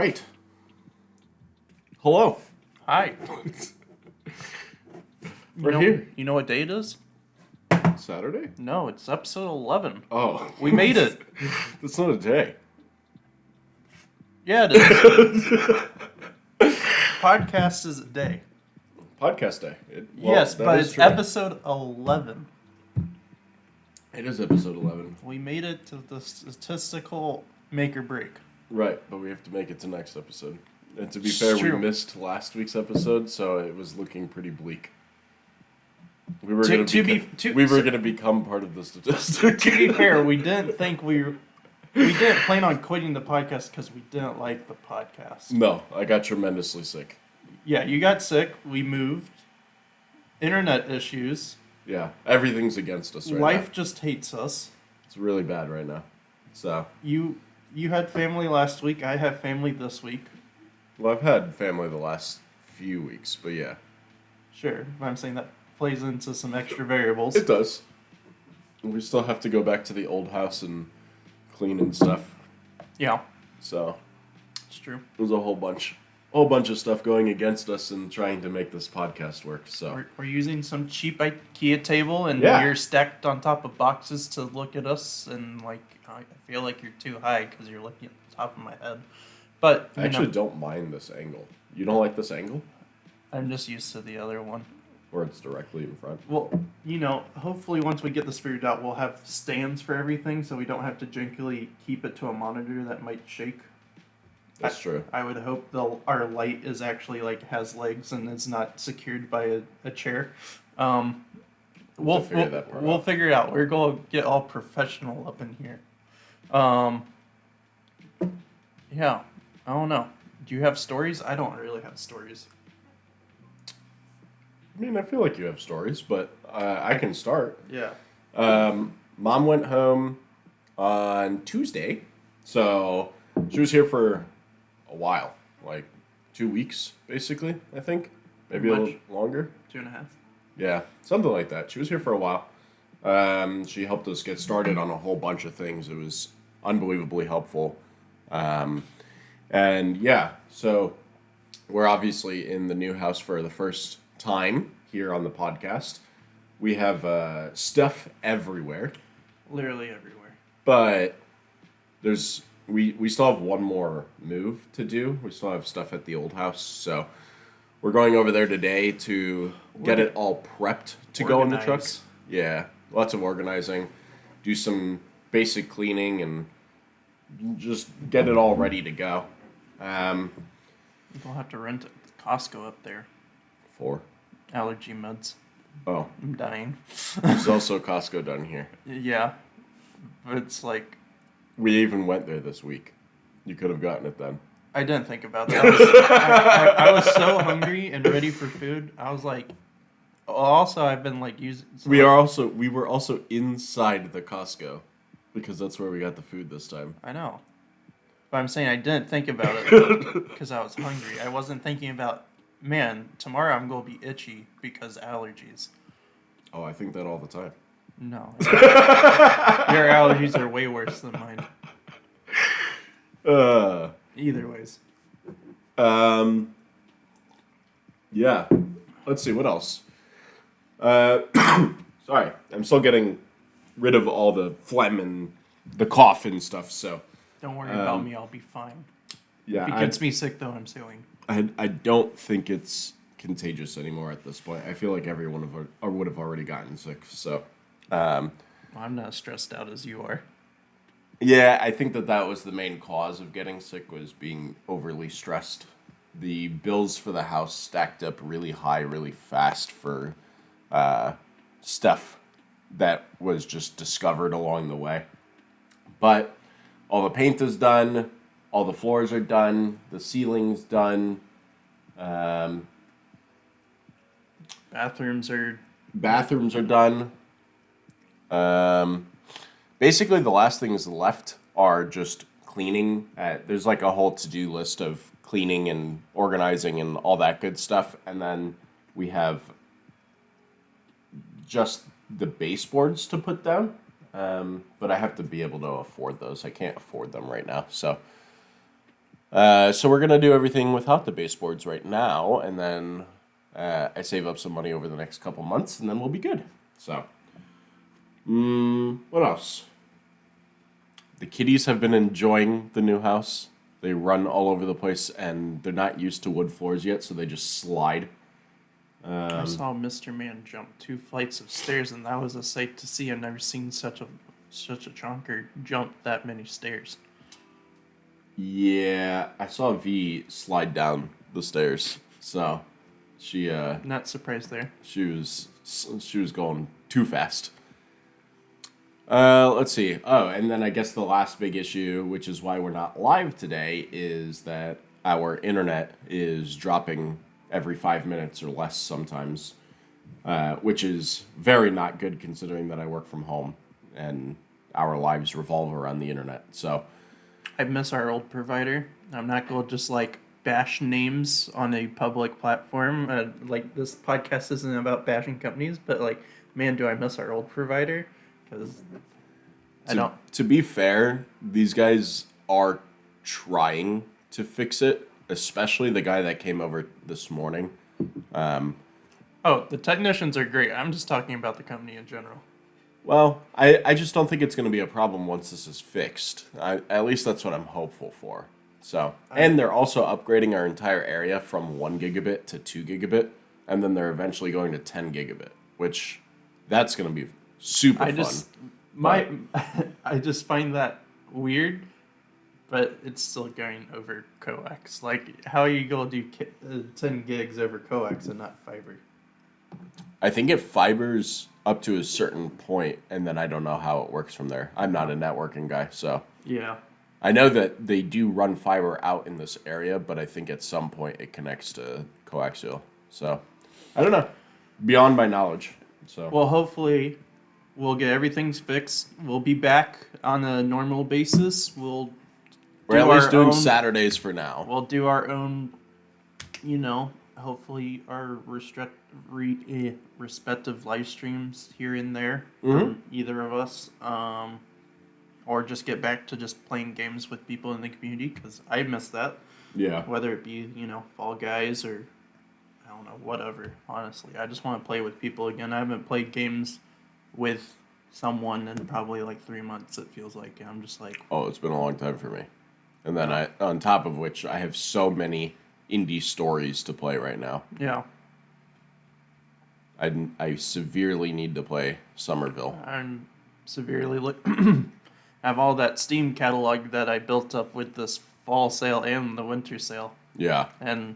right. Hello. Hi. We're here. You know what day it is? Saturday? No, it's episode 11. Oh. We made it. That's not a day. Yeah, it is. Podcast is a day. Podcast day. Yes, but it's true. episode 11. It is episode 11. We made it to the statistical make or break. Right, but we have to make it to next episode. And to be It's fair, true. we missed last week's episode, so it was looking pretty bleak. We were To- going to be- to to- going to become part of the statistic. To be fair, we didn't plan on quitting the podcast because we didn't like the podcast. No, I got tremendously sick. Yeah, you got sick. We moved. Internet issues. Yeah, everything's against us right Life now. just hates us. It's really bad right now. So, You had family last week. I have family this week. well, I've had family the last few weeks, but yeah. Sure, but I'm saying that plays into some extra variables. It does. We still have to go back to the old house and clean and stuff. Yeah, So, it's true. there's a whole bunch of stuff going against us and trying to make this podcast work. So, We're using some cheap IKEA table, and Yeah. you're stacked on top of boxes to look at us, and like I feel like you're too high because you're looking at the top of my head. But I actually don't mind this angle. You don't like this angle? I'm just used to the other one. Or it's directly in front? Well, hopefully once we get this figured out, we'll have stands for everything, so we don't have to jinkily keep it to a monitor that might shake. That's true. I would hope our light is actually has legs and is not secured by a chair. We'll figure that part we'll out. figure it out. We're going to get all professional up in here. Yeah, I don't know. Do you have stories? I don't really have stories. I mean, I feel like you have stories, but I can start. Yeah. Mom went home on Tuesday, so she was here for a while, like 2 weeks, basically, I think. Maybe a Pretty little longer. 2.5. Yeah, something like that. She was here for a while. She helped us get started on a whole bunch of things. It was unbelievably helpful. And yeah, so we're obviously in the new house for the first time here on the podcast. We have stuff everywhere, Literally everywhere. but we still have one more move to do. We still have stuff at the old house, so we're going over there today to get it all prepped to go in the truck. Organize. Yeah, lots of organizing, do some basic cleaning, and just get it all ready to go. We'll have to rent at Costco up there. For Allergy meds. oh, I'm dying. there's also Costco down here. Yeah. But it's like, We even went there this week. You could have gotten it then. I didn't think about that. I was so hungry and ready for food. I was like, also I've been using. We were also inside the Costco because that's where we got the food this time. I know. But I'm saying I didn't think about it because I was hungry. I wasn't thinking about, man, tomorrow I'm going to be itchy because allergies. Oh, I think that all the time. No. Your allergies are way worse than mine. Either ways. Yeah. Let's see, what else? Sorry, I'm still getting rid of all the phlegm and the cough and stuff, so. Don't worry about me. I'll be fine. Yeah, If it gets me sick, though, I'm suing. I don't think it's contagious anymore at this point. I feel like everyone would have already gotten sick, so. I'm not as stressed out as you are. Yeah, I think that was the main cause of getting sick, was being overly stressed. The bills for the house stacked up really high, really fast for stuff that was just discovered along the way. But all the paint is done, all the floors are done, the ceiling's done. Bathrooms are... Bathrooms are done. Basically, the last things left are just cleaning. There's a whole to-do list of cleaning and organizing and all that good stuff. And then we have just the baseboards to put down. But I have to be able to afford those. I can't afford them right now. So So we're gonna do everything without the baseboards right now, and then I save up some money over the next couple months, and then we'll be good. So, what else? The kitties have been enjoying the new house. They run all over the place, and they're not used to wood floors yet, so they just slide. I saw Mr. Man jump 2 flights of stairs, and that was a sight to see. I've never seen such a chonker jump that many stairs. Yeah, I saw V slide down the stairs, so she Not surprised there. she was going too fast. Let's see. Oh, and then I guess the last big issue, which is why we're not live today, is that our internet is dropping every 5 minutes or less sometimes, which is very not good considering that I work from home and our lives revolve around the internet. So, I miss our old provider. I'm not going to just like bash names on a public platform. Like this podcast isn't about bashing companies, but like, man, do I miss our old provider? Because I don't. To be fair, these guys are trying to fix it, especially the guy that came over this morning. Oh, the technicians are great. I'm just talking about the company in general. Well, I just don't think it's going to be a problem once this is fixed. At least that's what I'm hopeful for. So, and they're also upgrading our entire area from 1 gigabit to 2 gigabit, and then they're eventually going to 10 gigabit, which that's going to be super fun. I just find that weird, but it's still going over coax. Like, how are you going to do 10 gigs over coax and not fiber? I think it fibers up to a certain point, and then I don't know how it works from there. I'm not a networking guy, so Yeah. I know that they do run fiber out in this area, but I think at some point it connects to coaxial. So I don't know. Beyond my knowledge. So Well, hopefully we'll get everything's fixed. We'll be back on a normal basis. we're do at least our doing own- Saturdays for now. We'll do our own, hopefully our respective live streams here and there from either of us. Or just get back to just playing games with people in the community, because I miss that. Yeah. Whether it be, Fall Guys or, I don't know, whatever, honestly. I just want to play with people again. I haven't played games with someone in probably like 3 months, it feels like. And I'm just like... Oh, it's been a long time for me. And then on top of which, I have so many indie stories to play right now. Yeah. I severely need to play Somerville. I'm severely... have all that Steam catalog that I built up with this fall sale and the winter sale. Yeah. And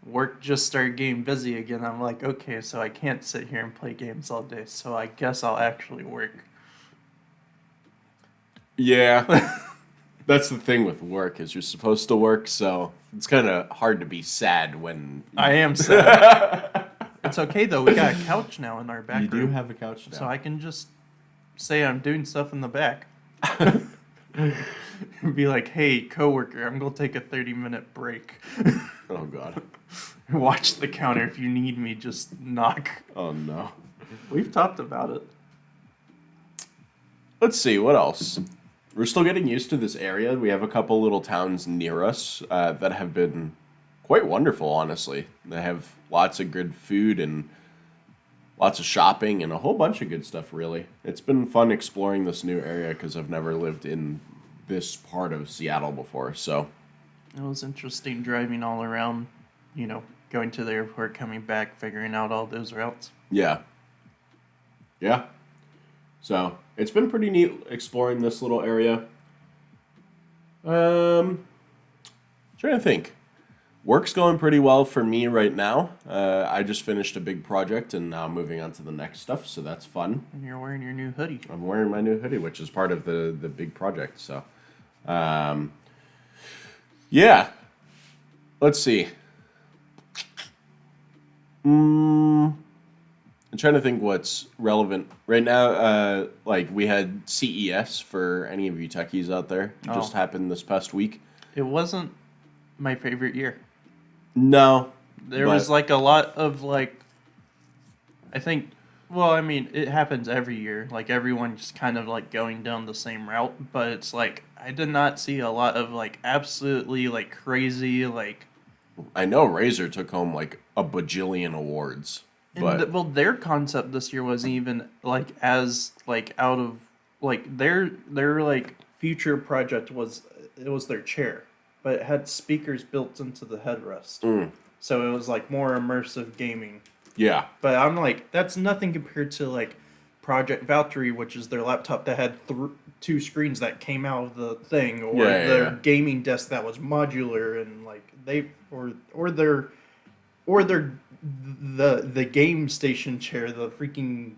work just started getting busy again. I'm like, okay, so I can't sit here and play games all day, so I guess I'll actually work. Yeah. That's the thing with work, is you're supposed to work, so it's kind of hard to be sad when... I am sad. It's okay, though. We got a couch now in our back You do room, have a couch now. so I can just say I'm doing stuff in the back. Be like, hey, coworker, I'm going to take a 30-minute break. Oh, God. Watch the counter. If you need me, just knock. Oh, no. We've talked about it. Let's see, what else? We're still getting used to this area. We have a couple little towns near us that have been quite wonderful, honestly. They have lots of good food and lots of shopping and a whole bunch of good stuff, really. It's been fun exploring this new area because I've never lived in this part of Seattle before, so... It was interesting driving all around, going to the airport, coming back, figuring out all those routes. Yeah. Yeah. So, it's been pretty neat exploring this little area. Trying to think. Work's going pretty well for me right now. I just finished a big project and now I'm moving on to the next stuff, so that's fun. And you're wearing your new hoodie. I'm wearing my new hoodie, which is part of the big project, so... yeah. Let's see. I'm trying to think what's relevant right now. Like we had CES for any of you techies out there. It just happened this past week. It wasn't my favorite year. No, There was like a lot of like, I think, well, I mean, it happens every year. Like everyone just kind of like going down the same route, but it's like I did not see a lot of like absolutely like crazy like. I know Razer took home like a bajillion awards, but Well, their concept this year wasn't even like as like out of like their like future project was it was their chair, but it had speakers built into the headrest, so it was like more immersive gaming. yeah, But I'm like, that's nothing compared to like Project Valkyrie, which is their laptop that had two screens that came out of the thing, or their gaming desk that was modular, and like or their the game station chair, the freaking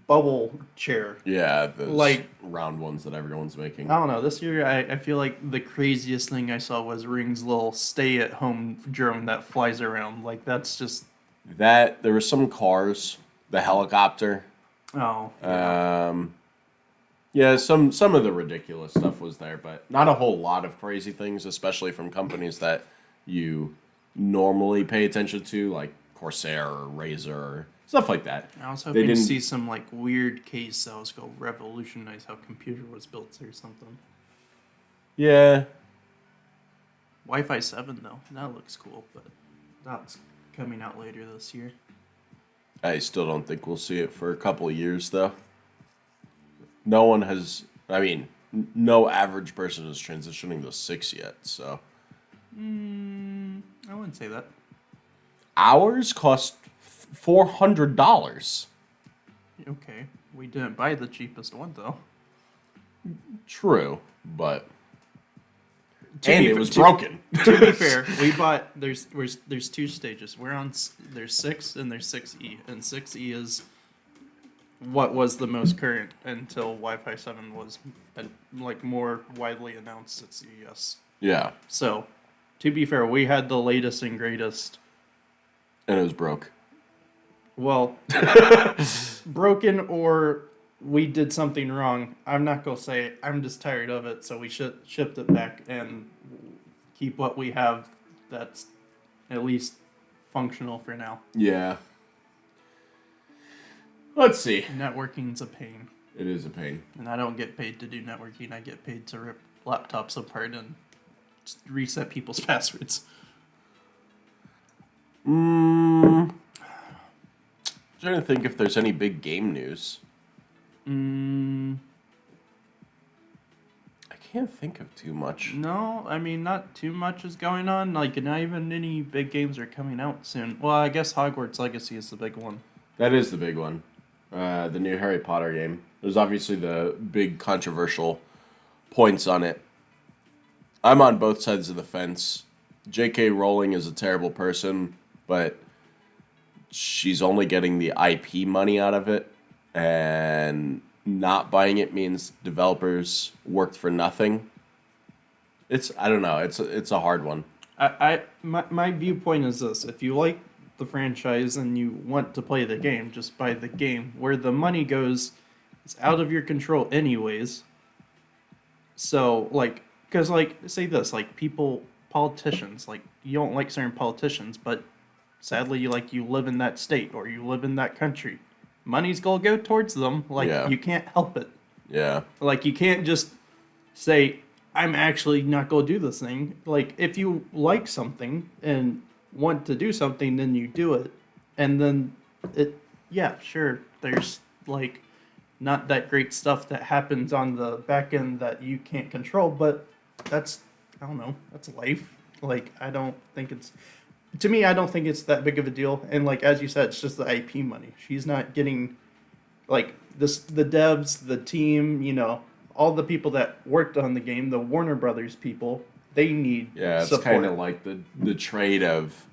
bubble chair. yeah, those Like, round ones that everyone's making. I don't know. This year, I feel like the craziest thing I saw was Ring's little stay-at-home drone that flies around. Like, that's just That there were some cars, the helicopter. oh Yeah, some of the ridiculous stuff was there, but not a whole lot of crazy things, especially from companies that you normally pay attention to, like Corsair or Razer or stuff like that. I was They hoping to didn't. see some like weird case that was going to revolutionize how computer was built or something. Yeah, Wi-Fi 7 though, that looks cool, but that's coming out later this year. I still don't think we'll see it for a couple of years, though. No one has. I mean, no average person is transitioning to 6 yet, so. I wouldn't say that. Ours cost $400. Okay, we didn't buy the cheapest one though. True, but. To And be it fa- was to- broken. To be fair, we bought there's two stages. We're on there's 6 and there's 6E, and 6E is what was the most current until Wi-Fi 7 was like more widely announced at CES. Yeah, So, to be fair, we had the latest and greatest. and it was broke. Well, broken or we did something wrong. I'm not gonna say it. I'm just tired of it, so we shipped it back and keep what we have. That's at least functional for now. Yeah. Let's see. Networking's a pain, It is a pain. and I don't get paid to do networking. I get paid to rip laptops apart and just reset people's passwords. Trying to think if there's any big game news. I can't think of too much. No, I mean, not too much is going on. Like, not even any big games are coming out soon. Well, I guess Hogwarts Legacy is the big one. That is the big one. The new Harry Potter game. There's obviously the big controversial points on it. I'm on both sides of the fence. J.K. Rowling is a terrible person, but she's only getting the IP money out of it, and not buying it means developers worked for nothing. I don't know. It's a hard one. My viewpoint is this: if you like the franchise and you want to play the game, just buy the game. Where the money goes, it's out of your control, anyways. So, like, because like, say this, like politicians, like you don't like certain politicians, but sadly, you live in that state or you live in that country. Money's gonna go towards them. Like, Yeah. you can't help it. Yeah. Like, you can't just say, I'm actually not going to do this thing. Like, if you like something and want to do something, then you do it. And then yeah, sure, there's, like, not that great stuff that happens on the back end that you can't control, but that's, I don't know, that's life. Like, I don't think it's that big of a deal. And, like, as you said, it's just the IP money. She's not getting, like, the devs, the team, all the people that worked on the game, the Warner Brothers people, they need Yeah, it's support. kind of like the trade of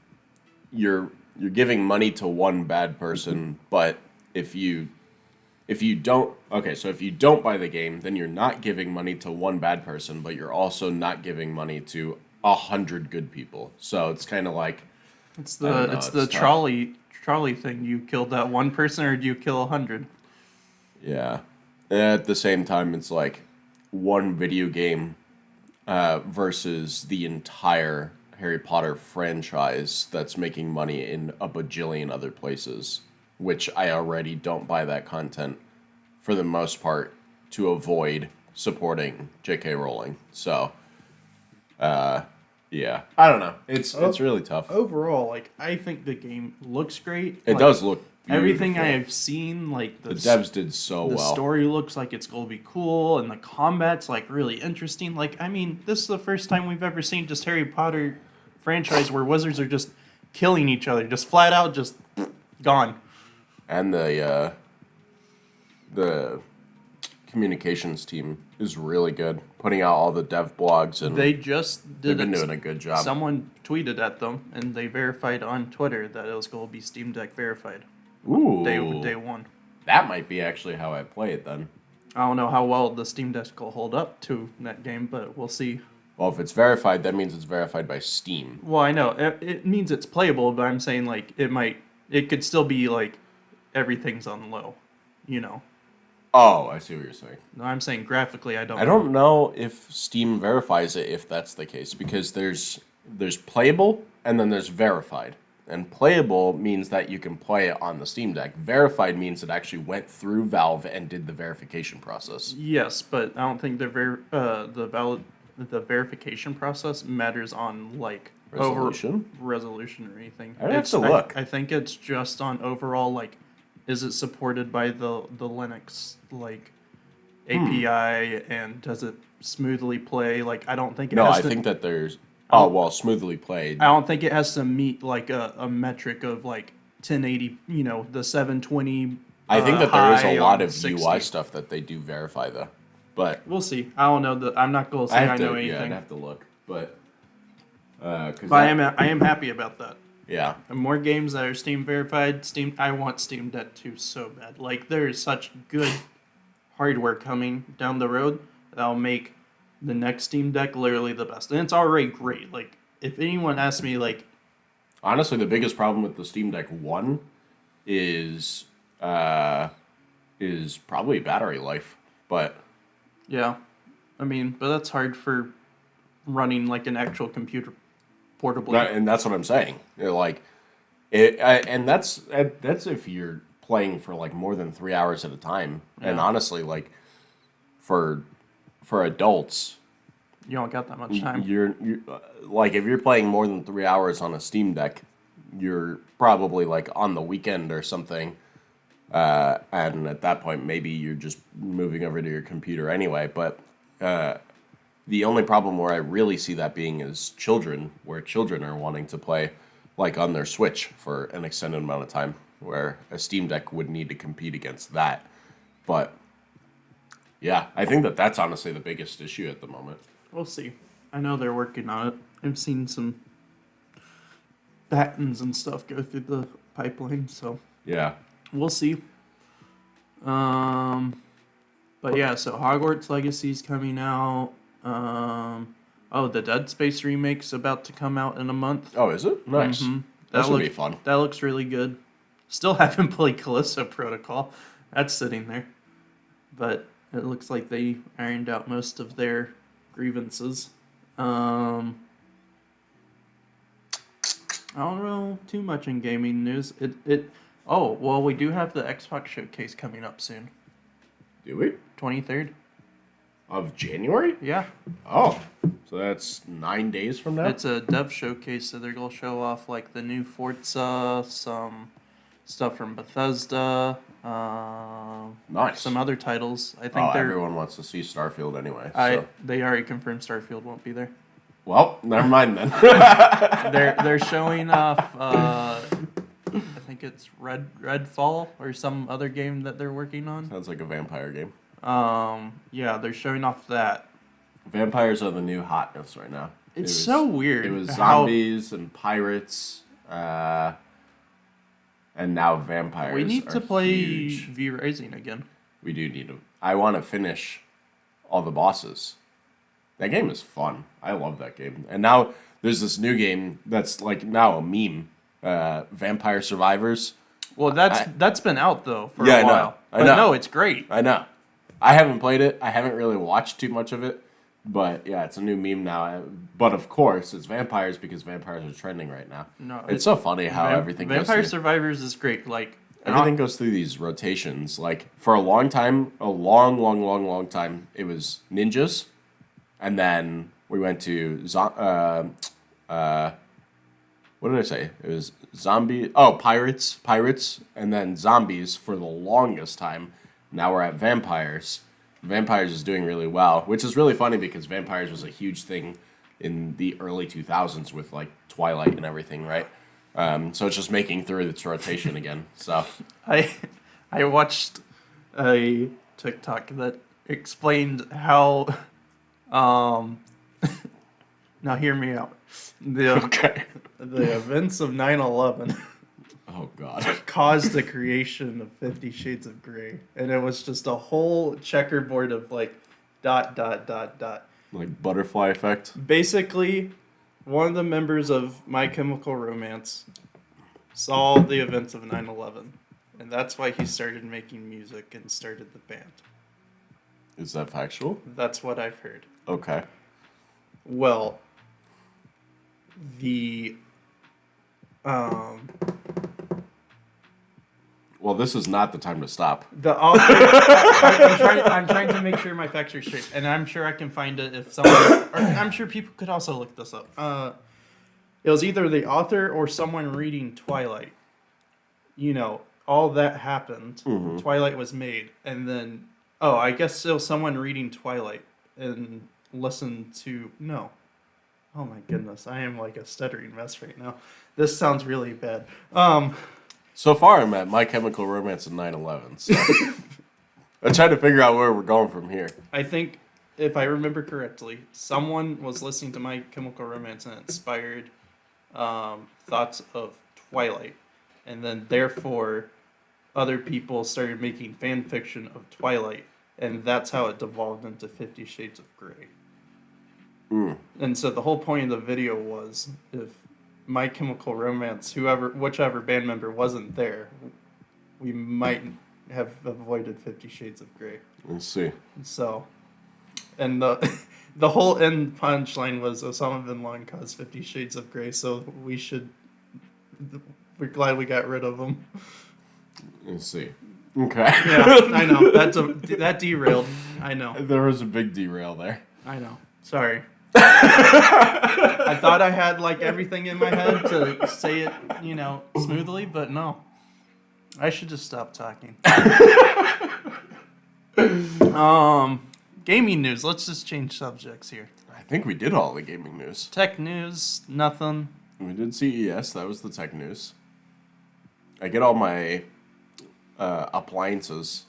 you're giving money to one bad person, but if you don't if you don't buy the game, then you're not giving money to one bad person, but you're also not giving money to 100 good people. So it's kind of like It's I don't know, the it's tough. trolley thing. You killed that one person, or do you kill 100? Yeah. At the same time, it's like one video game versus the entire Harry Potter franchise that's making money in a bajillion other places, which I already don't buy that content for the most part to avoid supporting J.K. Rowling. So, yeah, I don't know. It's really tough. Overall, like, I think the game looks great. It does look beautiful. Everything I have seen, like the devs did so the well. The story looks like it's going to be cool, and the combat's like really interesting. Like, I mean, this is the first time we've ever seen just Harry Potter franchise where wizards are just killing each other, just flat out, just gone. And the communications team is really good, putting out all the dev blogs, and they've been doing a good job. Someone tweeted at them, and they verified on Twitter that it was going to be Steam Deck verified. Ooh, day one. That might be actually how I play it then. I don't know how well the Steam Deck will hold up to that game, but we'll see. Well, if it's verified, that means it's verified by Steam. Well, I know it means it's playable, but I'm saying like it could still be like everything's on low, you know. Oh, I see what you're saying. No, I'm saying graphically, I don't know if Steam verifies it if that's the case, because there's playable and then there's verified. And playable means that you can play it on the Steam Deck. Verified means it actually went through Valve and did the verification process. Yes, but I don't think the verification process matters on like resolution or anything. I have to look. I think it's just on overall, like, is it supported by the Linux like API, and does it smoothly play? Like, I don't think it has I think that there's smoothly played. I don't think it has to meet like a metric of like 1080, you know, the 720. I think that there is a lot of 60. UI stuff that they do verify though. But we'll see. I don't know. I'm not going to say I know anything. Yeah, I'd have to look. But I am happy about that. Yeah. And more games that are Steam verified. I want Steam Deck 2 so bad. Like, there is such good hardware coming down the road that'll make the next Steam Deck literally the best. And it's already great. Like, if anyone asks me, like... Honestly, the biggest problem with the Steam Deck 1 is probably battery life. But... Yeah. I mean, but that's hard for running, like, an actual computer portably. And that's what I'm saying. Like, and that's if you're playing for, like, more than 3 hours at a time. Yeah. And honestly, like, for adults... You don't got that much time. You're like, if you're playing more than 3 hours on a Steam Deck, you're probably, like, on the weekend or something. And at that point, maybe you're just moving over to your computer anyway. But the only problem where I really see that being is children, where children are wanting to play, like, on their Switch for an extended amount of time, where a Steam Deck would need to compete against that. But, yeah, I think that that's honestly the biggest issue at the moment. We'll see. I know they're working on it. I've seen some patents and stuff go through the pipeline, so... Yeah. We'll see. But yeah, so Hogwarts Legacy's coming out. The Dead Space remake's about to come out in a month. Oh, is it? Nice. Mm-hmm. That should be fun. That looks really good. Still haven't played Callisto Protocol. That's sitting there. But it looks like they ironed out most of their grievances. I don't know too much in gaming news. We do have the Xbox showcase coming up soon. Do we? 23rd. Of January? Yeah. Oh, so that's 9 days from now? It's a dev showcase, so they're going to show off, like, the new Forza, some stuff from Bethesda, nice. Some other titles. I think everyone wants to see Starfield anyway. So. They already confirmed Starfield won't be there. Well, never mind then. They're showing off, I think it's Redfall or some other game that they're working on. Sounds like a vampire game. Yeah, they're showing off that. Vampires are the new hotness right now. It's so weird. It was zombies and pirates, and now vampires. We need to play huge. V Rising again. We do need to. I want to finish all the bosses. That game is fun. I love that game. And now there's this new game that's like now a meme. Vampire Survivors. Well, that's been out though for a while. I know. No, it's great. I know. I haven't played it. I haven't really watched too much of it. But yeah, it's a new meme now. But of course, it's vampires because vampires are trending right now. No, it's so funny how everything goes Vampire Survivors is great. Like, Everything goes through these rotations. Like for a long time, a long time, it was ninjas, and then we went to what did I say? It was zombie. Oh, pirates, and then zombies for the longest time. Now we're at vampires. Vampires is doing really well, which is really funny because vampires was a huge thing in the early 2000s with like Twilight and everything, right? So it's just making through its rotation again. So I watched a TikTok that explained how now hear me out. okay. The events of 9/11 Oh God. caused the creation of 50 Shades of Grey, and it was just a whole checkerboard of like ... Like butterfly effect. Basically, one of the members of My Chemical Romance saw the events of 9/11, and that's why he started making music and started the band. Is that factual? That's what I've heard. Okay. Well, the Well, this is not the time to stop. the author. I'm trying to make sure my facts are straight, and I'm sure I can find it if someone. Or I'm sure people could also look this up. It was either the author or someone reading Twilight. You know, all that happened. Mm-hmm. Twilight was made, and then I guess it was someone reading Twilight and listened to no. Oh my goodness, I am like a stuttering mess right now. This sounds really bad. So far, I'm at My Chemical Romance and 9/11. So I'm trying to figure out where we're going from here. I think, if I remember correctly, someone was listening to My Chemical Romance and it inspired thoughts of Twilight. And then, therefore, other people started making fan fiction of Twilight. And that's how it devolved into 50 Shades of Grey. Mm. And so the whole point of the video was, if My Chemical Romance, whichever band member wasn't there, we might have avoided 50 Shades of Grey. Let's see. So, and the whole end punchline was Osama bin Laden caused 50 Shades of Grey, so we're glad we got rid of him. Let's see. Okay. Yeah, I know. That derailed. I know. There was a big derail there. I know. Sorry. I thought I had like everything in my head to say it, smoothly, but no. I should just stop talking. Gaming news. Let's just change subjects here. I think we did all the gaming news. Tech news, nothing. We did CES. That was the tech news. I get all my appliances.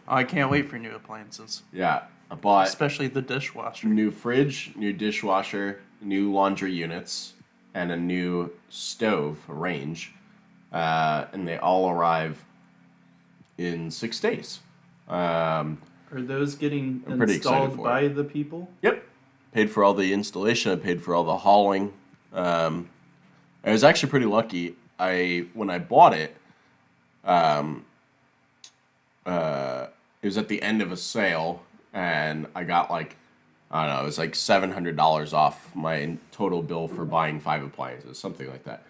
I can't wait for new appliances. Yeah. I bought especially the dishwasher. New fridge, new dishwasher, new laundry units, and a new stove, a range. And they all arrive in 6 days. Are those getting I'm pretty excited installed for by it. the people? Yep. Paid for all the installation. I paid for all the hauling. I was actually pretty lucky. When I bought it, it was at the end of a sale, and I got like, I don't know, it was like $700 off my total bill for buying 5 appliances, something like that.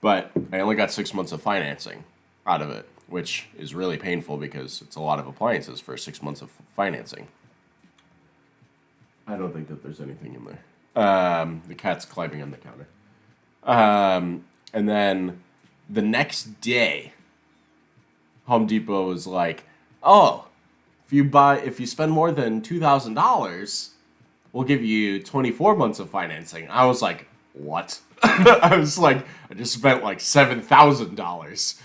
But I only got 6 months of financing out of it, which is really painful because it's a lot of appliances for 6 months of financing. I don't think that there's anything in there. The cat's climbing on the counter. And then the next day, Home Depot was like, "Oh, if you spend more than $2,000, we'll give you 24 months of financing." I was like, "What?" I was like, I just spent like $7,000.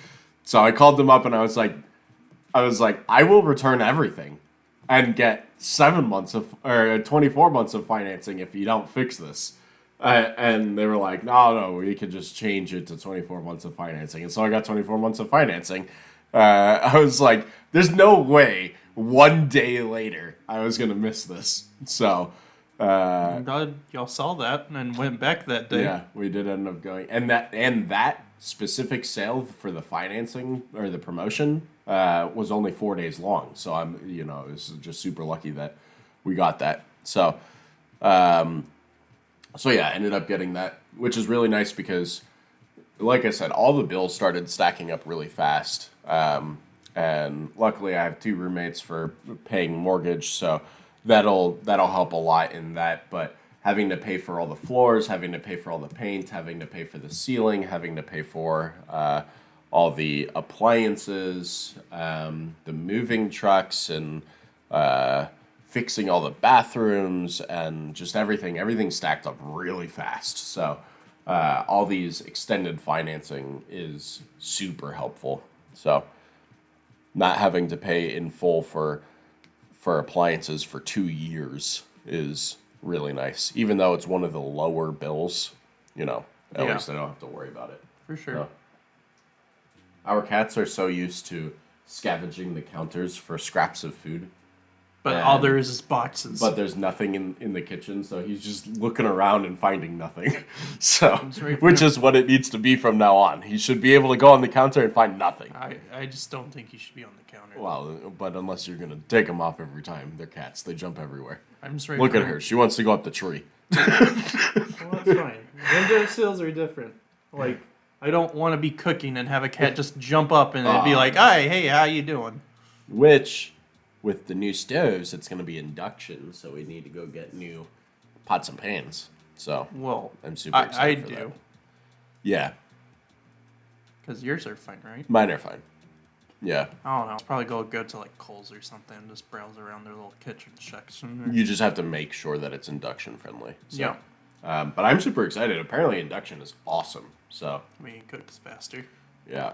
So I called them up and I was like, I will return everything and get 24 months of financing if you don't fix this. And they were like, no, we could just change it to 24 months of financing. And so I got 24 months of financing. I was like, there's no way 1 day later I was going to miss this. So I'm glad y'all saw that and went back that day. yeah, we did end up going. And that specific sale for the financing or the promotion was only 4 days long. So it was just super lucky that we got that. So yeah, I ended up getting that, which is really nice because like I said, all the bills started stacking up really fast. And luckily, I have two roommates for paying mortgage, so that'll help a lot in that. But having to pay for all the floors, having to pay for all the paint, having to pay for the ceiling, having to pay for all the appliances, the moving trucks, and fixing all the bathrooms, and just everything stacked up really fast. So all these extended financing is super helpful. So not having to pay in full for appliances for 2 years is really nice. Even though it's one of the lower bills, at least I don't have to worry about it. For sure. So, our cats are so used to scavenging the counters for scraps of food. But all there is boxes. But there's nothing in the kitchen, so he's just looking around and finding nothing. So, which is what it needs to be from now on. He should be able to go on the counter and find nothing. I just don't think he should be on the counter. Well, but unless you're going to take them off every time. They're cats. They jump everywhere. I'm just ready. Look at her. She wants to go up the tree. Well, that's fine. Window sills are different. Like, I don't want to be cooking and have a cat just jump up and it'd be like, "Hi, hey, how you doing?" Which, with the new stoves, it's going to be induction, so we need to go get new pots and pans. So, well, I'm super excited for do. that. Yeah. Because yours are fine, right? Mine are fine. Yeah. I don't know. I'll probably go to like Kohl's or something and just browse around their little kitchen section. You just have to make sure that it's induction friendly. So. Yeah. But I'm super excited. Apparently, induction is awesome. So. I mean, it cooks faster. Yeah.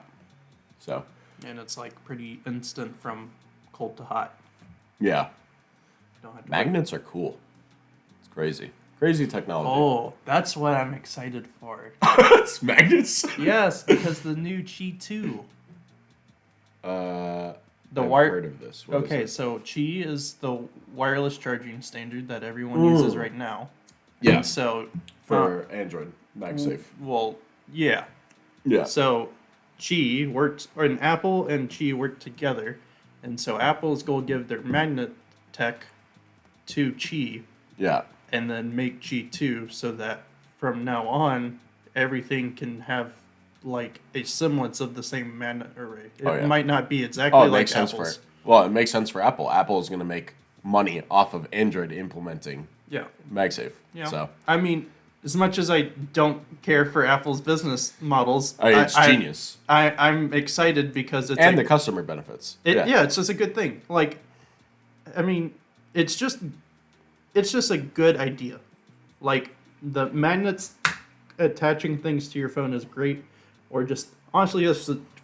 So. And it's like pretty instant from cold to hot. Yeah. Don't have to Magnets are cool. It's crazy. Crazy technology. Oh, that's what I'm excited for. It's magnets? Yes, because the new Qi 2. I've wire. heard of this. What Okay, is it? so Qi is the wireless charging standard that everyone uses right now. Yeah. And so For Android, MagSafe. well, yeah. Yeah. So Qi worked, or an Apple and Qi worked together, and so Apple's going to give their magnet tech to Qi, Yeah. and then make Qi 2 so that from now on everything can have like a semblance of the same magnet array. It might not be exactly Oh, it like makes sense Apple's. it makes sense for Apple. Apple is going to make money off of Android implementing Yeah. MagSafe. Yeah. So I mean, as much as I don't care for Apple's business models, it's genius. I'm excited because it's And the customer benefits. it's just a good thing. Like, I mean, it's just a good idea. Like, the magnets attaching things to your phone is great, or just honestly,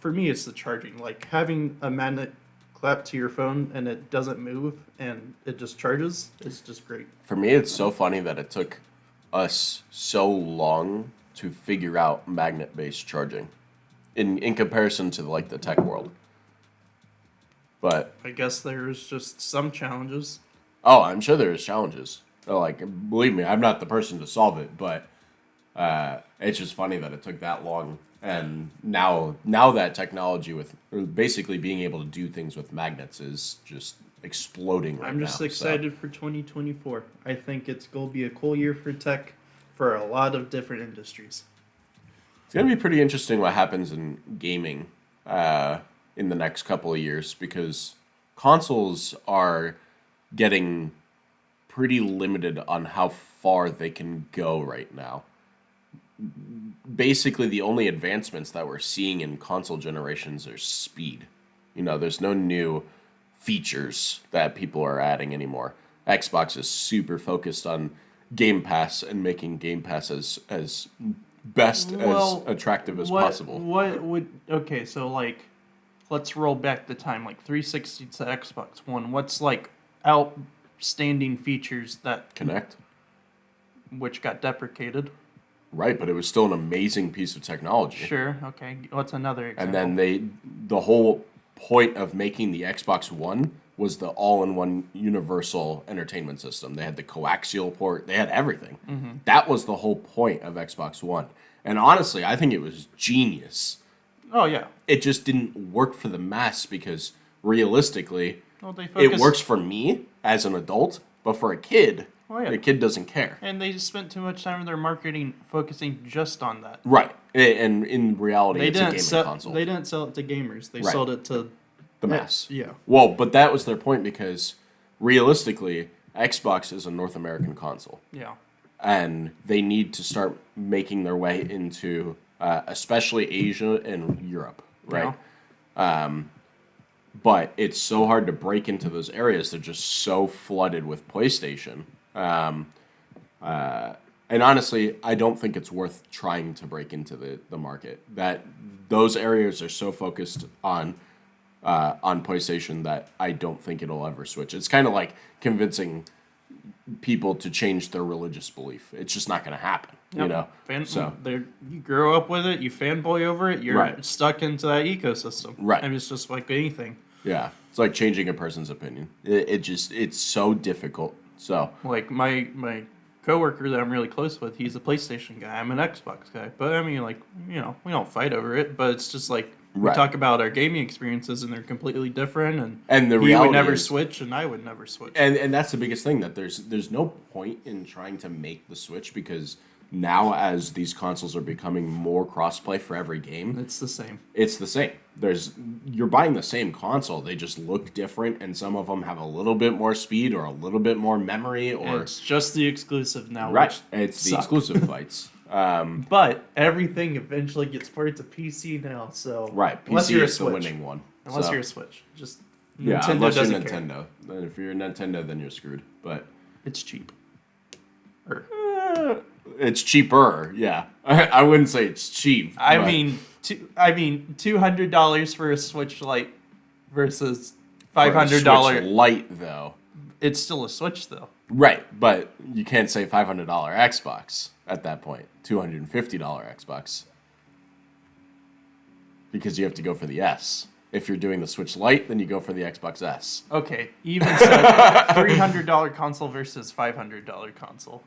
for me, it's the charging. Like having a magnet clapped to your phone and it doesn't move and it just charges. It's just great. For me, it's so funny that it took us so long to figure out magnet-based charging in comparison to like the tech world. But I guess there's just some challenges. oh, I'm sure there's challenges. Like, believe me, I'm not the person to solve it, but it's just funny that it took that long. And now that technology with basically being able to do things with magnets is just exploding right now. I'm just excited for 2024. I think it's going to be a cool year for tech for a lot of different industries. It's going to be pretty interesting what happens in gaming in the next couple of years, because consoles are getting pretty limited on how far they can go right now. Basically, the only advancements that we're seeing in console generations are speed. There's no new features that people are adding anymore. Xbox is super focused on Game Pass and making Game Pass as best as attractive as possible. Okay, so like, let's roll back the time, like 360 to Xbox One. What's like outstanding features that Connect? which got deprecated? Right, but it was still an amazing piece of technology. Sure, okay. What's another example? And then the whole point of making the Xbox One was the all-in-one universal entertainment system. They had the coaxial port. They had everything. Mm-hmm. That was the whole point of Xbox One. And honestly, I think it was genius. Oh, yeah. It just didn't work for the mass because realistically, Well, it works for me as an adult, but for a kid, Oh, yeah. The kid doesn't care. And they just spent too much time in their marketing focusing just on that. Right. And in reality, it's a gaming console. They didn't sell it to gamers. They Right. sold it to The mass. Yeah. Well, but that was their point because realistically, Xbox is a North American console. Yeah. And they need to start making their way into especially Asia and Europe, right? Yeah. But it's so hard to break into those areas. They're just so flooded with PlayStation. And honestly, I don't think it's worth trying to break into the market. That those areas are so focused on PlayStation that I don't think it'll ever switch. It's kind of like convincing people to change their religious belief. It's just not going to happen, you know? You grow up with it, you fanboy over it, you're Right. stuck into that ecosystem. Right. I mean, it's just like anything. Yeah. It's like changing a person's opinion. It's so difficult. So, Like my coworker that I'm really close with, he's a PlayStation guy. I'm an Xbox guy. But I mean, like, you know, we don't fight over it, but it's just like we Right. talk about our gaming experiences and they're completely different, and the he reality would never is, switch and I would never switch. and that's the biggest thing, that there's no point in trying to make the switch, because now as these consoles are becoming more crossplay for every game, It's the same. it's the same. You're buying the same console, they just look different, and some of them have a little bit more speed or a little bit more memory, And or it's just the exclusive now. right. Which It's the suck. exclusive fights. But everything eventually gets ported to PC now, so Right. unless PC you're a is the Switch. winning one. Unless So, you're a Switch, just yeah, Nintendo unless you're doesn't care. Nintendo. Then if you're Nintendo, then you're screwed. But It's cheap. Or it's cheaper. Yeah, I wouldn't say it's cheap. I but- mean, $200 for a Switch Lite versus for a $500. Switch Lite though. It's still a Switch though. Right, but you can't say $500 Xbox at that point. $250 Xbox. Because you have to go for the S. If you're doing the Switch Lite, then you go for the Xbox S. Okay, even so, $300 console versus $500 console.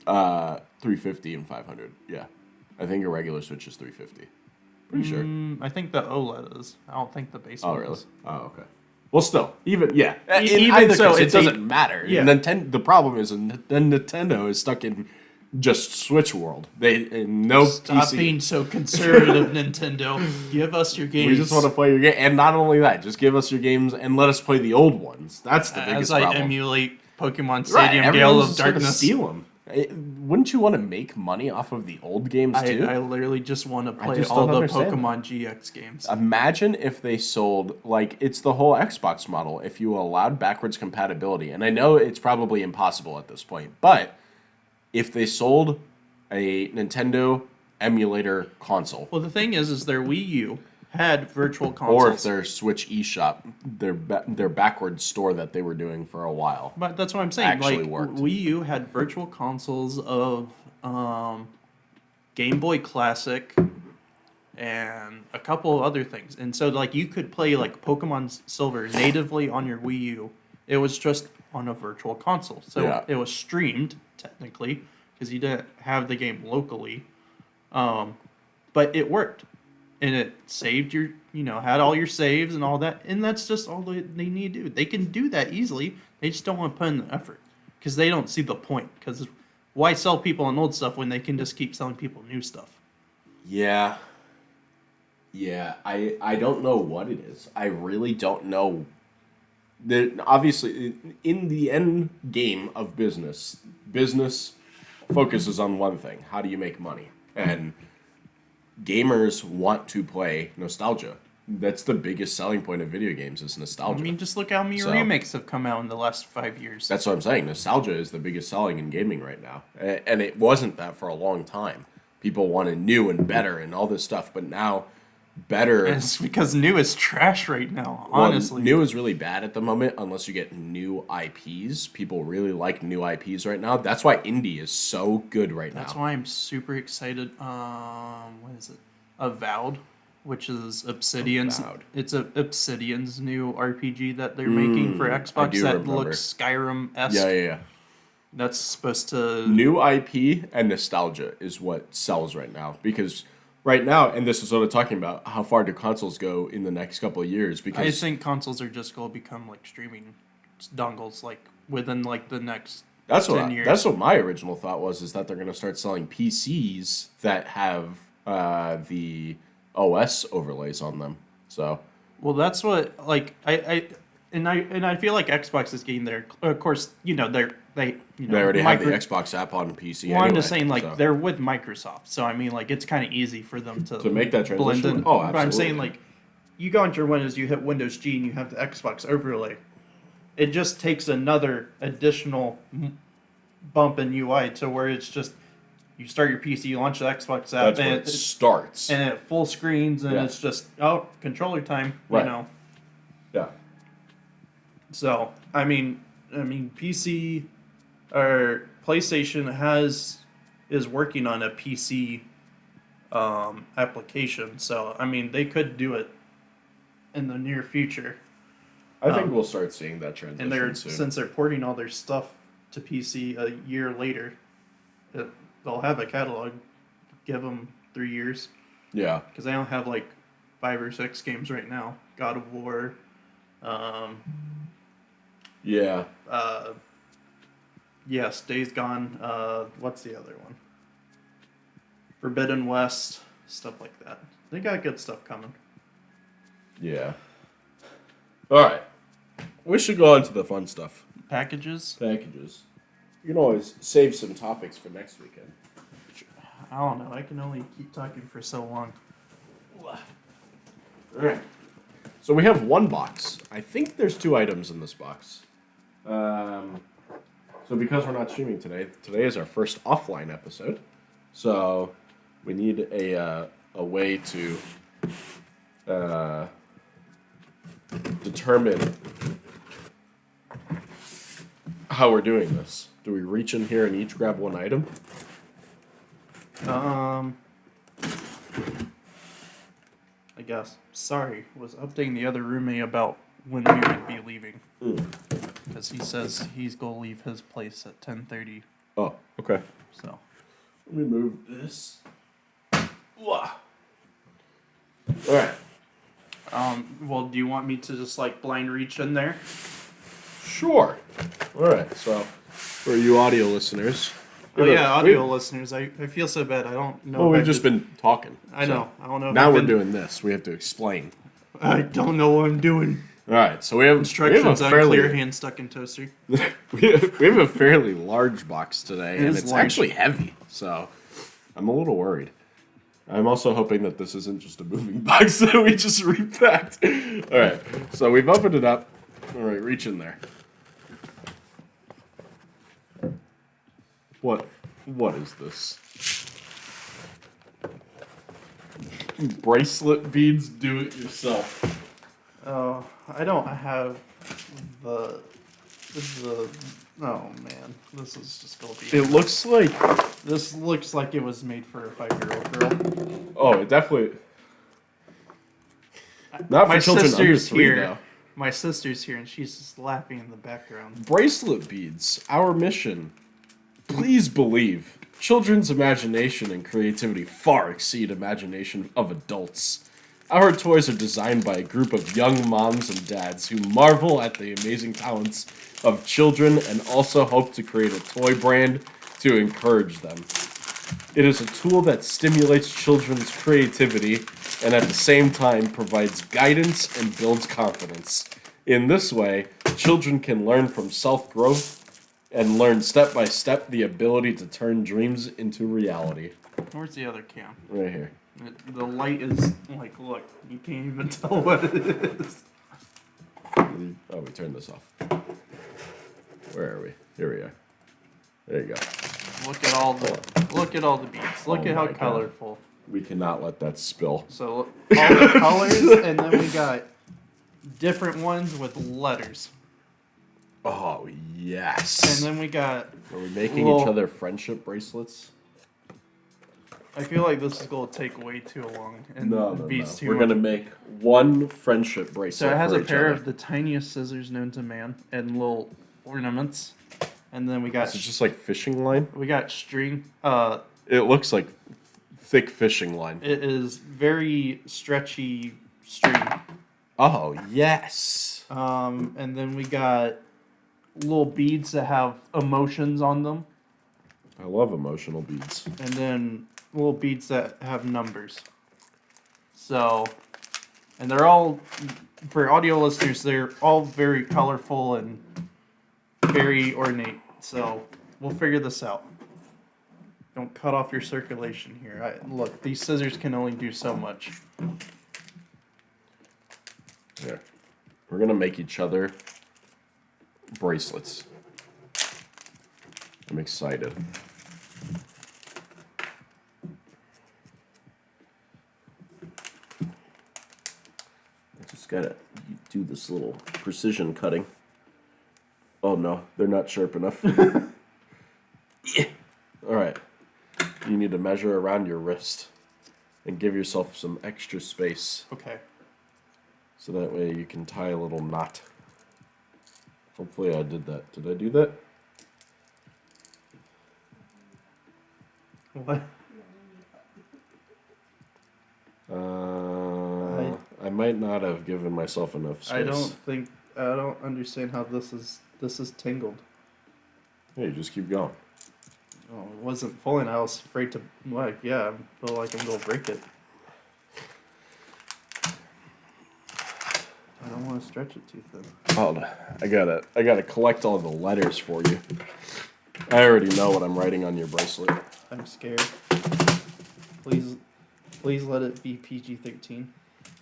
$350 and $500. Yeah, I think a regular Switch is $350. Pretty sure. I think the OLED is. I don't think the base Oh one really? is. Oh okay. Well, still, even yeah. In Even either so, case, it it's doesn't matter. yeah. Nintendo. The problem is, Nintendo is stuck in just Switch world. No Stop PC. being so conservative, Nintendo. Give us your games. We just want to play your game, and not only that, just give us your games and let us play the old ones. That's the biggest As I problem. emulate Pokemon Right, Stadium Gale everyone's of just gonna Darkness. steal them. Wouldn't you want to make money off of the old games too? I literally just want to play just all don't the understand Pokemon GX games. Imagine if they sold, like, it's the whole Xbox model, if you allowed backwards compatibility. And I know it's probably impossible at this point, but if they sold a Nintendo emulator console, Well, the thing is their Wii U had virtual consoles. or if their Switch eShop, their backwards store that they were doing for a while. But that's what I'm saying. Actually Like worked. Wii U had virtual consoles of Game Boy Classic and a couple of other things. And so like you could play like Pokemon Silver natively on your Wii U. It was just on a virtual console. So Yeah. it was streamed technically because you didn't have the game locally. But it worked. And it saved your, had all your saves and all that. And that's just all they need to do. They can do that easily. They just don't want to put in the effort because they don't see the point. Because why sell people on old stuff when they can just keep selling people new stuff? Yeah. Yeah, I don't know what it is. I really don't know. Obviously, in the end game of business focuses on one thing. How do you make money? And gamers want to play nostalgia. That's the biggest selling point of video games is nostalgia. I mean, just look how many So- remakes have come out in the last 5 years. That's what I'm saying. Nostalgia is the biggest selling in gaming right now. And it wasn't that for a long time. People wanted new and better and all this stuff, but now better... And it's because new is trash right now, Well, honestly. new is really bad at the moment unless you get new IPs. People really like new IPs right now. That's why indie is so good right That's now. why I'm super excited. What is it? Avowed, which is Obsidian's. Avowed. It's Obsidian's new RPG that they're making for Xbox do that remember. looks Skyrim-esque. Yeah. That's supposed to. New IP and nostalgia is what sells right now. Because right now, and this is what I'm talking about, how far do consoles go in the next couple of years? I Because think consoles are just going to become like streaming dongles like within like the next That's 10 years. That's what my original thought was, is that they're going to start selling PCs that have the OS overlays on them. So, Well, that's what like I feel like Xbox is getting there. Of course, they they already have the Xbox app on PC. Well, anyway, I'm just saying, like, so. they're with Microsoft, so I mean, like, it's kind of easy for them to make that blend transition. in. Oh, But I'm saying, absolutely. like, you go into your Windows, you hit Windows G, and you have the Xbox overlay. It just takes another additional bump in UI to where it's just you start your PC, you launch the Xbox app, That's where it starts. and it full screens, and it's just controller time, Right. Yeah. So I mean, PC or PlayStation is working on a PC application. So I mean, they could do it in the near future. I think we'll start seeing that transition And they're soon. since they're porting all their stuff to PC a year later, they'll have a catalog. Give them 3 years Yeah. because they don't have like 5 or 6 games right now. God of War. Yeah. Yes, Days Gone. What's the other one? Forbidden West, stuff like that. They got good stuff coming. Yeah. All right. We should go on to the fun stuff. Packages? Packages. You can always save some topics for next weekend. I don't know. I can only keep talking for so long. All right. So we have one box. I think there's 2 items in this box. So because we're not streaming today is our first offline episode. So we need a way to determine how we're doing this. Do we reach in here and each grab one item? I guess. Sorry, was updating the other roommate about when we would be leaving. Because he says he's gonna leave his place at 10:30. Oh, okay. So. Let me move this. All right. Well, do you want me to just like blind reach in there? Sure. All right. So, for you audio listeners. Audio listeners, I feel so bad. I don't know. Well, if we've I've just been talking. I know. I don't know. If Now I've we're been- doing this. We have to explain. I don't know what I'm doing. All right. So we have Instructions a on fairly clear hand stuck in toaster. we have a fairly large box today, and is it's large. actually heavy. So I'm a little worried. I'm also hoping that this isn't just a moving box that we just repacked. All right. So we've opened it up. All right. Reach in there. What is this? Bracelet beads, do it yourself. Oh, I don't have the. Oh man, this is just gonna be. It looks like. This looks like it was made for a 5-year-old girl. Oh, it definitely. Not for children under 3, here. though. My sister's here, and she's just laughing in the background. Bracelet beads, our mission. Please believe, children's imagination and creativity far exceed imagination of adults. Our toys are designed by a group of young moms and dads who marvel at the amazing talents of children and also hope to create a toy brand to encourage them. It is a tool that stimulates children's creativity and at the same time provides guidance and builds confidence. In this way, children can learn from self-growth and learn step by step the ability to turn dreams into reality. Where's the other cam? Right here. The light is like, look, you can't even tell what it is. Oh, we turned this off. Where are we? Here we are. There you go. Look at all the beads. Look Oh at how my God. colorful. We cannot let that spill. So all the colors, and then we got different ones with letters, Oh, yes. and then we got. Are we making Well- each other friendship bracelets? I feel like this is gonna take way too long, and No. beats too We're much. going to make one friendship bracelet. So it has for a each pair other. of the tiniest scissors known to man, and little ornaments, and then we got Is it just like fishing line? string. It looks like thick fishing line. It is very stretchy string. Oh, yes. And then we got little beads that have emotions on them, I love emotional beads. and then little beads that have numbers. So, and they're all, for audio listeners, they're all very colorful and very ornate. So we'll figure this out. Don't cut off your circulation here. Look, these scissors can only do so much. Here. We're going to make each other bracelets. I'm excited. I just got to do this little precision cutting. Oh no, they're not sharp enough. Yeah. All right. You need to measure around your wrist and give yourself some extra space. Okay. So that way you can tie a little knot. Hopefully I did that. Did I do that? What? I might not have given myself enough space. I don't understand how this is tangled. Hey, just keep going. Oh, it wasn't pulling. I was afraid to, I feel like I'm going to break it. I don't want to stretch it too thin. Hold on. I gotta collect all the letters for you. I already know what I'm writing on your bracelet. I'm scared. Please let it be PG-13.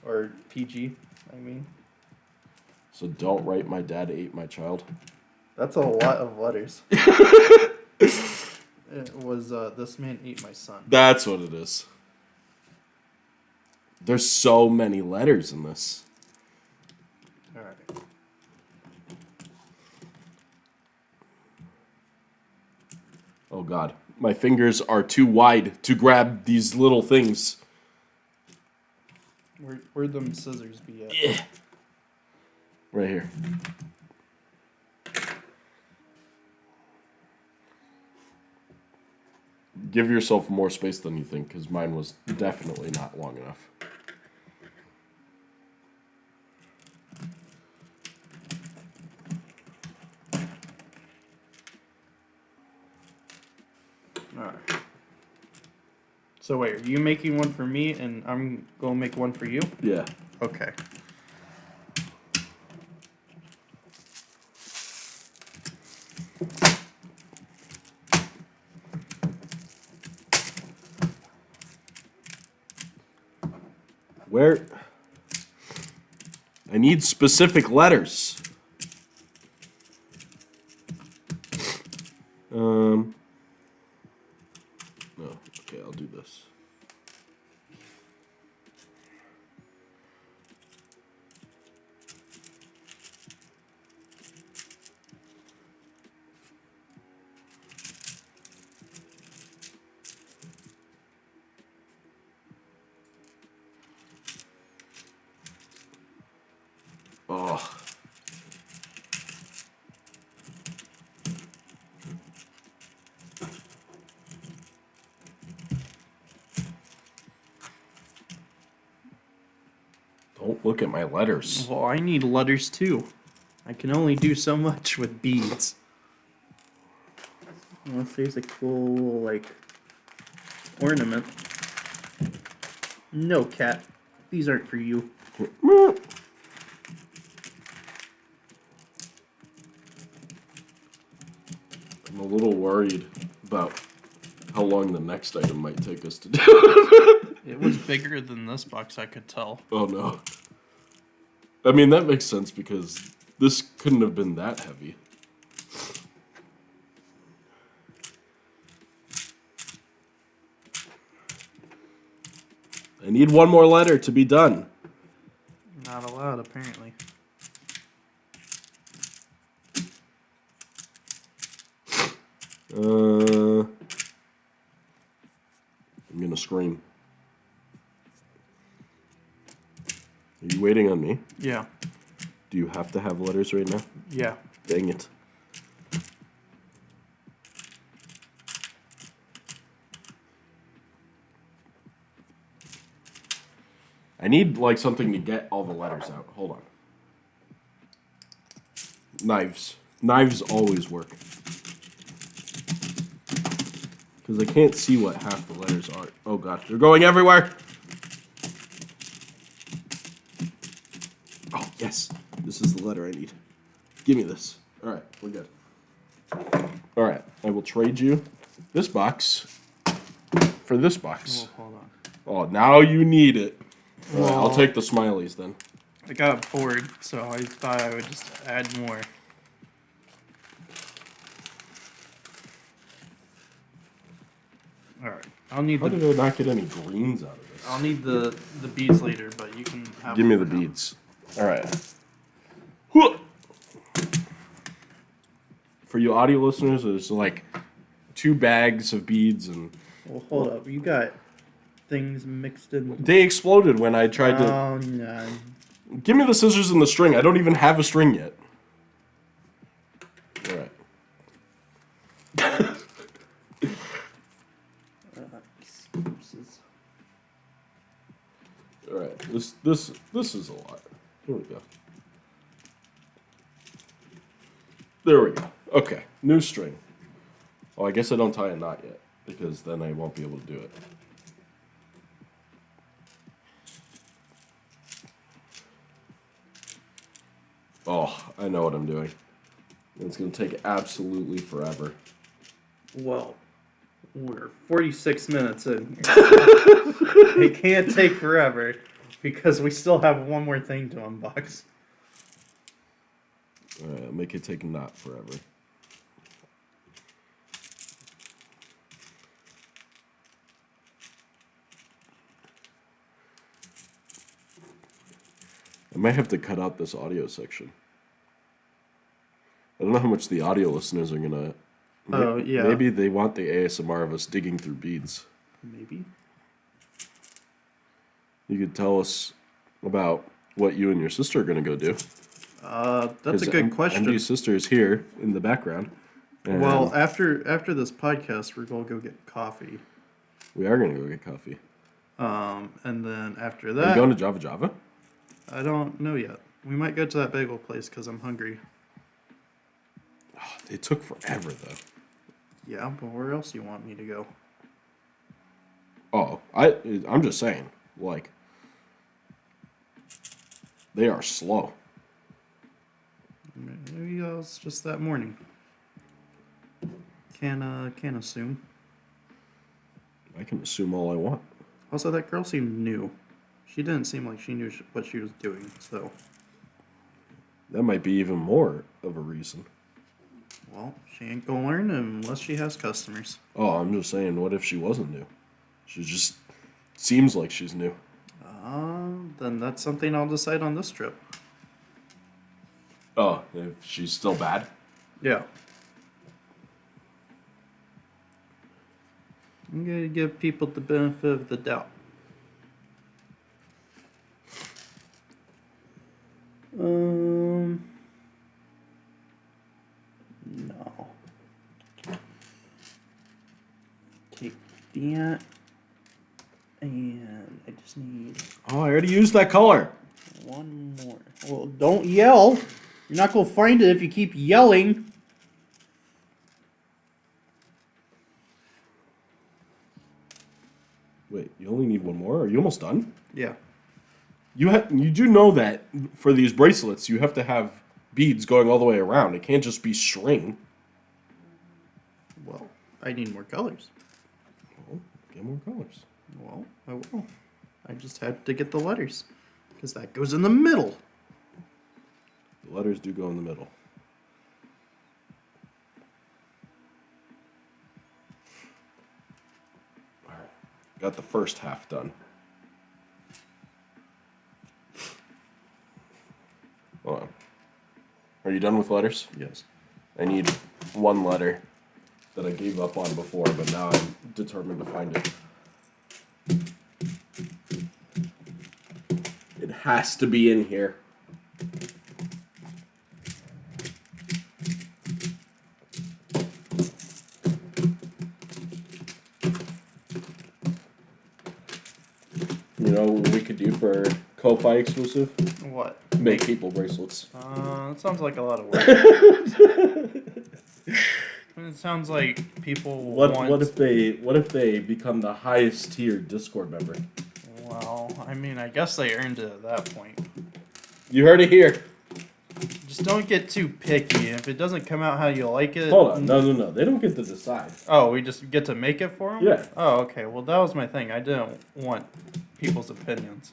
Or PG, I mean. So don't write "My dad ate my child." That's a lot of letters. It was, this man ate my son. That's what it is. There's so many letters in this. Alright. Oh God, my fingers are too wide to grab these little things. Where'd them scissors be at? Yeah. Right here. Give yourself more space than you think, because mine was definitely not long enough. Alright. So wait, are you making one for me and I'm gonna make one for you? Yeah. Okay. Where? I need specific letters. No. Okay, I'll do this. Oh. Don't look at my letters. Well, I need letters too. I can only do so much with beads. Unless there's a cool little, like, ornament. No, cat. These aren't for you. I'm a little worried about how long the next item might take us to do. It was bigger than this box, I could tell. Oh no. I mean, that makes sense because this couldn't have been that heavy. I need one more letter to be done. Not allowed, apparently. I'm gonna scream. Are you waiting on me? Yeah. Do you have to have letters right now? Yeah. Dang it. I need, like, something to get all the letters out. Hold on. Knives. Knives always work. Because I can't see what half the letters are. Oh god, they're going everywhere! Oh, yes. This is the letter I need. Give me this. Alright, we're good. Alright, I will trade you this box for this box. Oh, hold on. Oh, now you need it. Alright, I'll Well- take the smileys then. I got bored, so I thought I would just add more. Alright. I'll need How did I not get any greens out of this? I'll need the beads later, but you can have Give me them the now. beads. Alright. Whoa! For you audio listeners, there's like 2 bags of beads and Well, hold up. You got things mixed in. they exploded when I tried to. Oh, no. Give me the scissors and the string. I don't even have a string yet. Alright. Excuses. Alright. This is a lot. Here we go. There we go. Okay. New string. Oh, I guess I don't tie a knot yet, because then I won't be able to do it. Oh, I know what I'm doing. It's going to take absolutely forever. Well, we're 46 minutes in. It can't take forever because we still have one more thing to unbox. Make it take not forever. I might have to cut out this audio section. I don't know how much the audio listeners are gonna. Oh, yeah. Maybe they want the ASMR of us digging through beads. Maybe. You could tell us about what you and your sister are gonna go do. That's a good question. MD's sister is here in the background. And Well, after this podcast, we're gonna go get coffee. we are gonna go get coffee. And then after Are you that, going to Java Java? I don't know yet. We might go to that bagel place because I'm hungry. Oh, it took forever though. Yeah, but where else do you want me to go? Oh, I'm just saying, like, they are slow. Maybe it was just that morning. Can't assume. I can assume all I want. Also, that girl seemed new. She didn't seem like she knew what she was doing, so... That might be even more of a reason. Well, she ain't gonna learn unless she has customers. Oh, I'm just saying, what if she wasn't new? She just seems like she's new. Then that's something I'll decide on this trip. Oh, if she's still bad? Yeah. I'm gonna give people the benefit of the doubt. No. Take that. And I just need Oh, I already used that color. one more. Well, don't yell. You're not gonna find it if you keep yelling. Wait, you only need one more? Are you almost done? Yeah. You do know that for these bracelets, you have to have beads going all the way around. It can't just be string. Well, I need more colors. Well, get more colors. Well, I will. I just had to get the letters. Because that goes in the middle. The letters do go in the middle. All right, got the first half done. Hold on. Are you done with letters? Yes. I need one letter that I gave up on before, but now I'm determined to find it. It has to be in here. You know what we could do for Ko-Fi exclusive? What? make people bracelets. That sounds like a lot of work. It sounds like people What if they become the highest tier Discord member? Well, I mean, I guess they earned it at that point. You heard it here. Just don't get too picky. If it doesn't come out how you like it... Hold on. No. They don't get to decide. Oh, we just get to make it for them? Yeah. Oh, okay. Well, that was my thing. I didn't want people's opinions.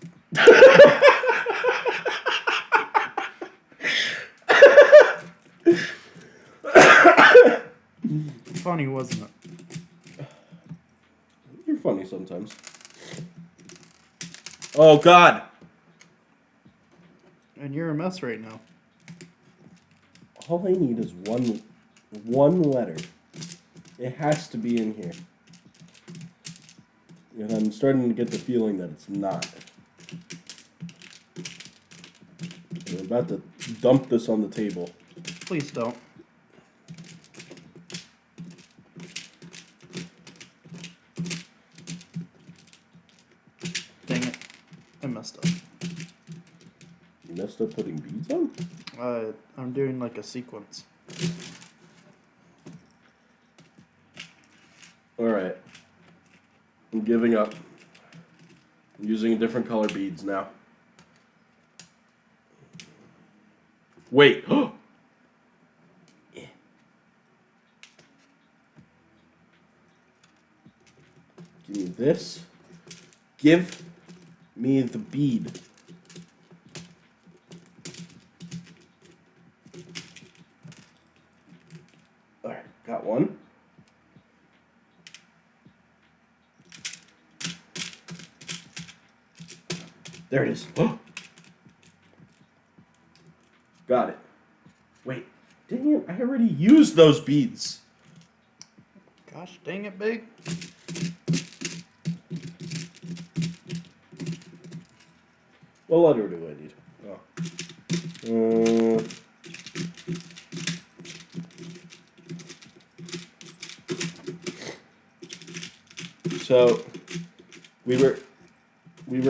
Funny, wasn't it? You're funny sometimes. Oh, God. And you're a mess right now. All I need is one letter. It has to be in here. And I'm starting to get the feeling that it's not. I'm about to dump this on the table. Please don't. Dang it. I messed up. You messed up putting beads on? I'm doing like a sequence. Alright. I'm giving up. I'm using different color beads now. Wait. Yeah. Give me this. Give me the bead. Alright, got one. There it is. Got it. Wait, dang it, I already used those beads. Gosh dang it, Big. What letter do I need? Oh. So, we were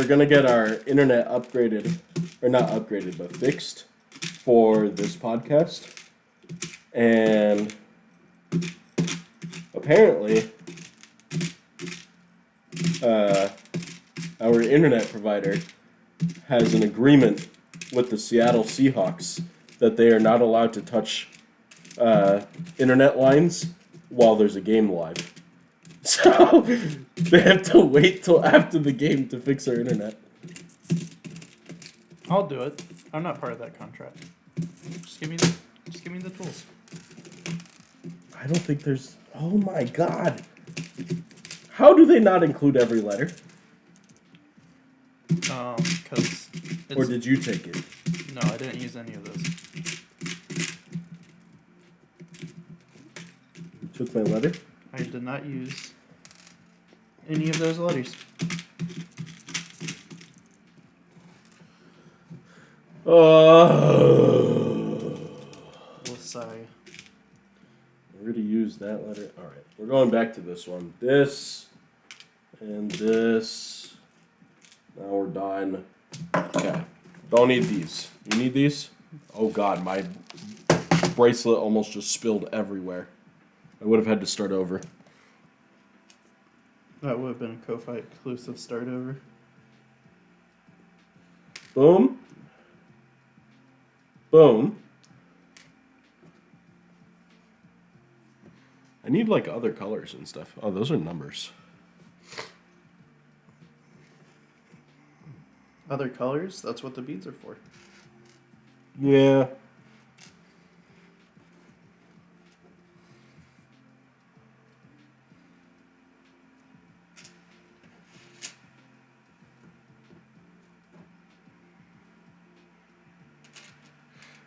gonna get our internet upgraded, or not upgraded, but fixed for this podcast, and apparently, our internet provider has an agreement with the Seattle Seahawks that they are not allowed to touch internet lines while there's a game live. So they have to wait till after the game to fix our internet. I'll do it. I'm not part of that contract. Just give me the tools. I don't think there's... Oh my god. How do they not include every letter? Because... Or did you take it? No, I didn't use any of those. You took my letter? I did not use any of those letters. We'll sigh. I already used that letter. Alright, we're going back to this one. This and this. Now we're done. Okay. Don't need these. You need these? Oh god, my bracelet almost just spilled everywhere. I would have had to start over. That would have been a Ko-Fi exclusive start over. Boom. Boom. I need like other colors and stuff. Oh, those are numbers. Other colors? That's what the beads are for. Yeah.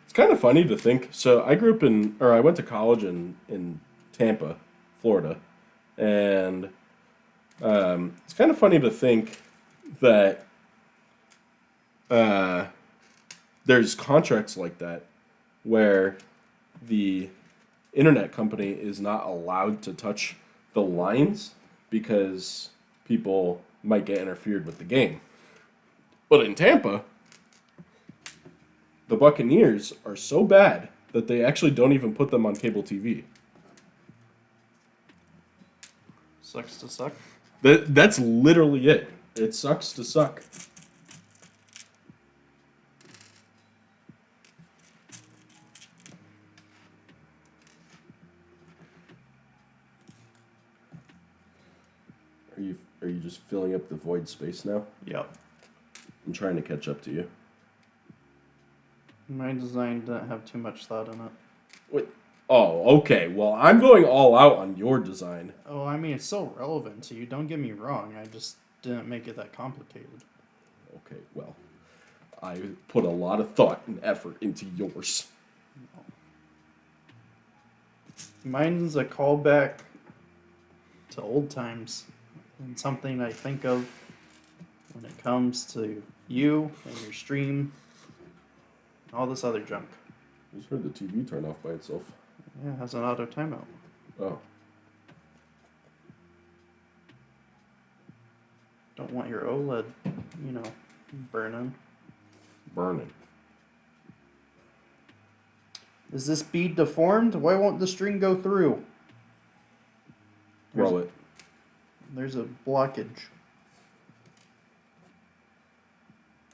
It's kind of funny to think. So I went to college in Tampa, Florida, and it's kind of funny to think that there's contracts like that where the internet company is not allowed to touch the lines because people might get interfered with the game. But in Tampa, the Buccaneers are so bad that they actually don't even put them on cable TV. Sucks to suck. That's literally it. It sucks to suck. Are you just filling up the void space now? Yep. I'm trying to catch up to you. My design didn't have too much thought in it. Wait. Oh, okay. Well, I'm going all out on your design. Oh, I mean, it's so relevant to you. Don't get me wrong. I just didn't make it that complicated. Okay, well, I put a lot of thought and effort into yours. Mine's a callback to old times and something I think of when it comes to you and your stream, and all this other junk. I just heard the TV turn off by itself. Yeah, it has an auto timeout. Oh. Don't want your OLED, burning. Burning. Is this bead deformed? Why won't the string go through? Roll it. There's a blockage.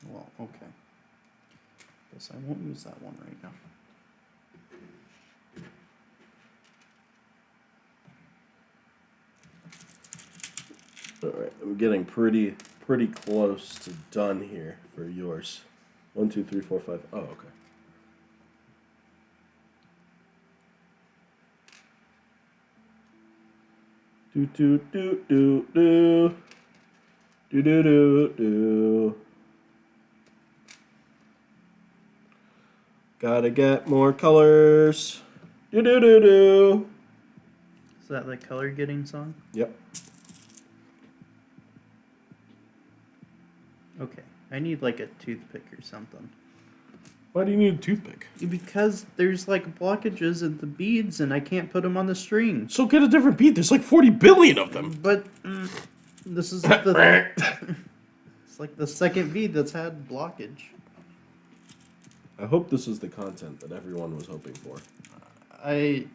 Well, okay. Guess I won't use that one right now. Alright, I'm getting pretty close to done here for yours. 1, 2, 3, 4, 5. Oh, okay. Do do do do do do do do do. Gotta get more colors. Do do do do. Is that the color getting song? Yep. Okay. I need like a toothpick or something. Why do you need a toothpick? Because there's like blockages in the beads and I can't put them on the string. So get a different bead. There's like 40 billion of them. But this is the it's like the second bead that's had blockage. I hope this is the content that everyone was hoping for. I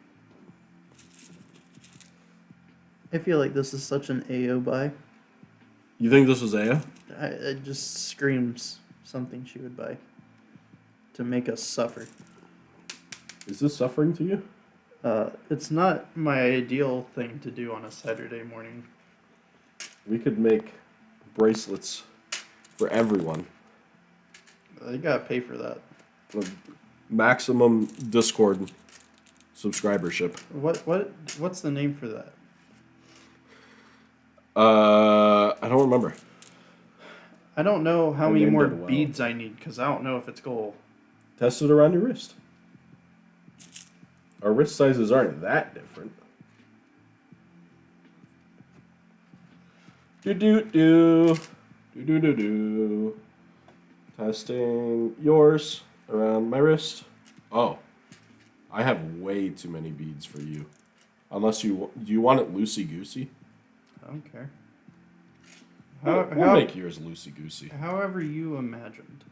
feel like this is such an AO buy. You think this is Aya? It just screams something she would buy to make us suffer. Is this suffering to you? It's not my ideal thing to do on a Saturday morning. We could make bracelets for everyone. You gotta pay for that. Maximum Discord subscribership. What's the name for that? I don't remember. I don't know how I many named more it well. beads I need because I don't know if it's gold. Test it around your wrist. Our wrist sizes aren't that different. Do do do do do do do. Testing yours around my wrist. Oh, I have way too many beads for you. Unless do you want it loosey goosey? I don't care. We'll make yours loosey goosey. However you imagined.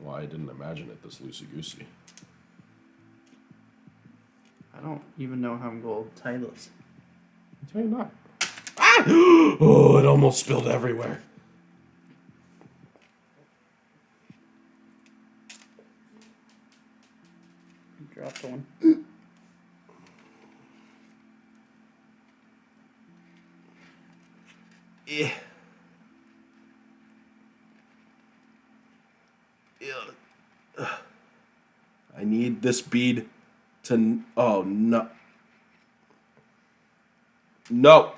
Well, I didn't imagine it this loosey goosey. I don't even know how I'm going to tie this. I'll tell you not. Ah! Oh, it almost spilled everywhere. Dropped one. Yeah. I need this bead to... Oh, no. No.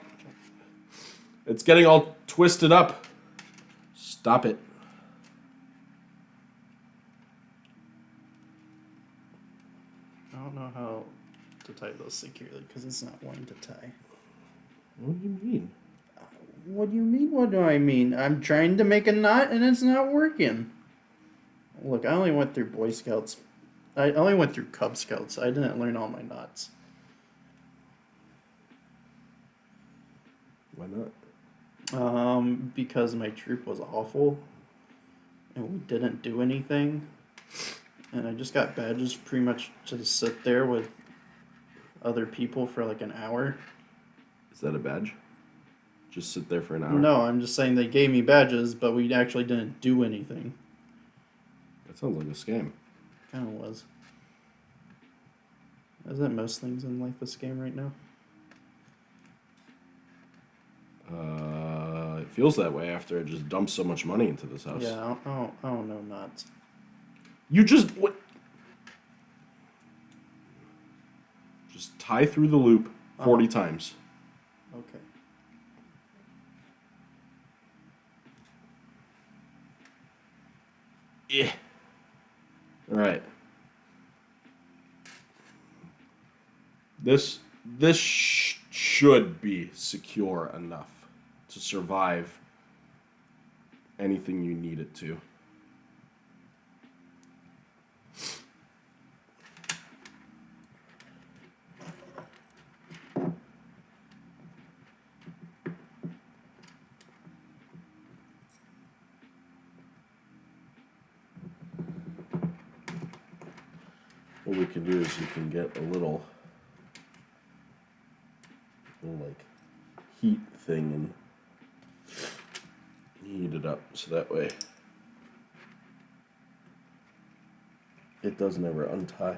It's getting all twisted up. Stop it. I don't know how to tie this securely because it's not wanting to tie. What do you mean? What do you mean? What do I mean? I'm trying to make a knot and it's not working. Look, I only went through Boy Scouts. I only went through Cub Scouts. I didn't learn all my knots. Why not? Because my troop was awful. and we didn't do anything. And I just got badges pretty much to sit there with other people for like an hour. Is that a badge? Just sit there for an hour? No, I'm just saying they gave me badges, but we actually didn't do anything. That sounds like a scam. Kind of was. Isn't most things in life a scam right now? It feels that way after I just dumped so much money into this house. Yeah, I don't know, not. You just what? Just tie through the loop 40 times. Okay. Yeah. All right. This should be secure enough to survive anything you need it to. What we can do is you can get a little like heat thing and heat it up so that way it doesn't ever untie.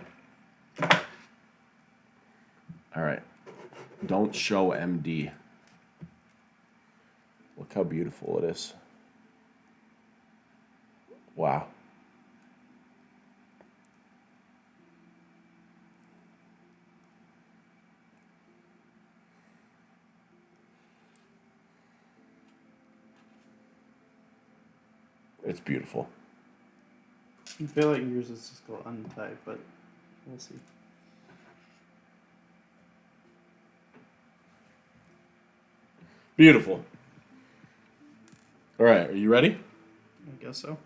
All right, don't show MD. Look how beautiful it is. Wow. It's beautiful. I feel like yours is just going to untie, but we'll see. Beautiful. All right, are you ready? I guess so.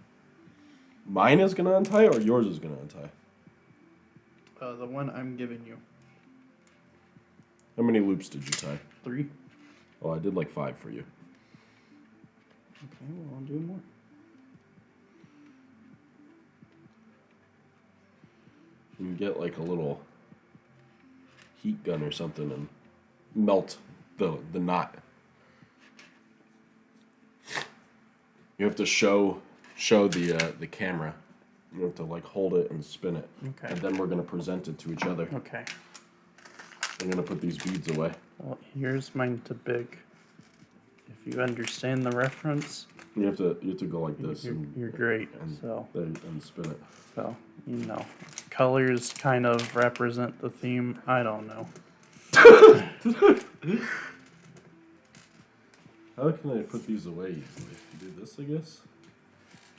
Mine is going to untie or yours is going to untie? The one I'm giving you. How many loops did you tie? 3. Oh, I did like 5 for you. Okay, well, I'll do more. You can get like a little heat gun or something and melt the knot. You have to show the camera. You have to like hold it and spin it. Okay. And then we're gonna present it to each other. Okay. I'm gonna put these beads away. Well, here's mine to big. If you understand the reference, You have to go like this. you're great. And, So and spin it. So, you know, colors kind of represent the theme. I don't know. How can I put these away easily? Do this, I guess.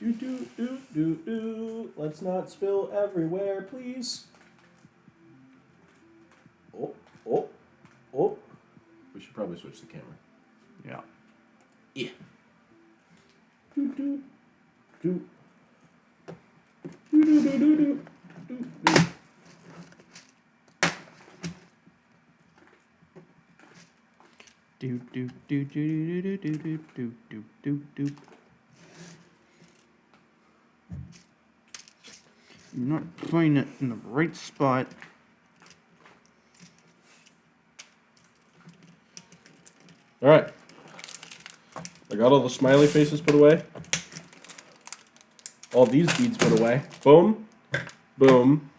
Do. Let's not spill everywhere, please. Oh. We should probably switch the camera. Yeah. Yeah. Do. You're not putting it in the right spot. All right. I got all the smiley faces put away. All these beads put away. Boom. Boom.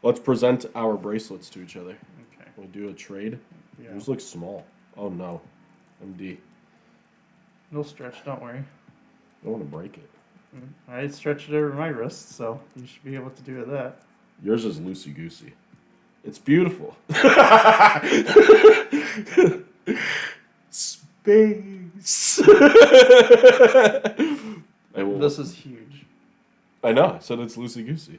Let's present our bracelets to each other. Okay. We'll do a trade. Yeah. Yours looks small. Oh no. MD. It'll stretch, don't worry. I don't want to break it. I stretched it over my wrist, so you should be able to do that. Yours is loosey-goosey. It's beautiful. Space. This is huge. I know. I said it's loosey-goosey.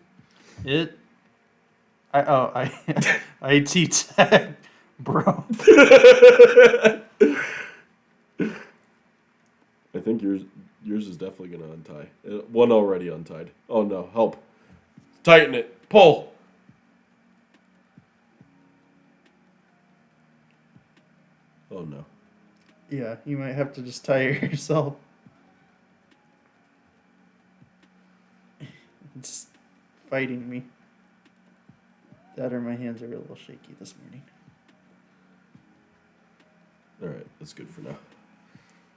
IT tech, bro. I think yours is definitely gonna untie. One already untied. Oh no! Help! Tighten it. Pull. Oh no! Yeah, you might have to just tie it yourself. It's fighting me. That or my hands are a little shaky this morning. All right, that's good for now.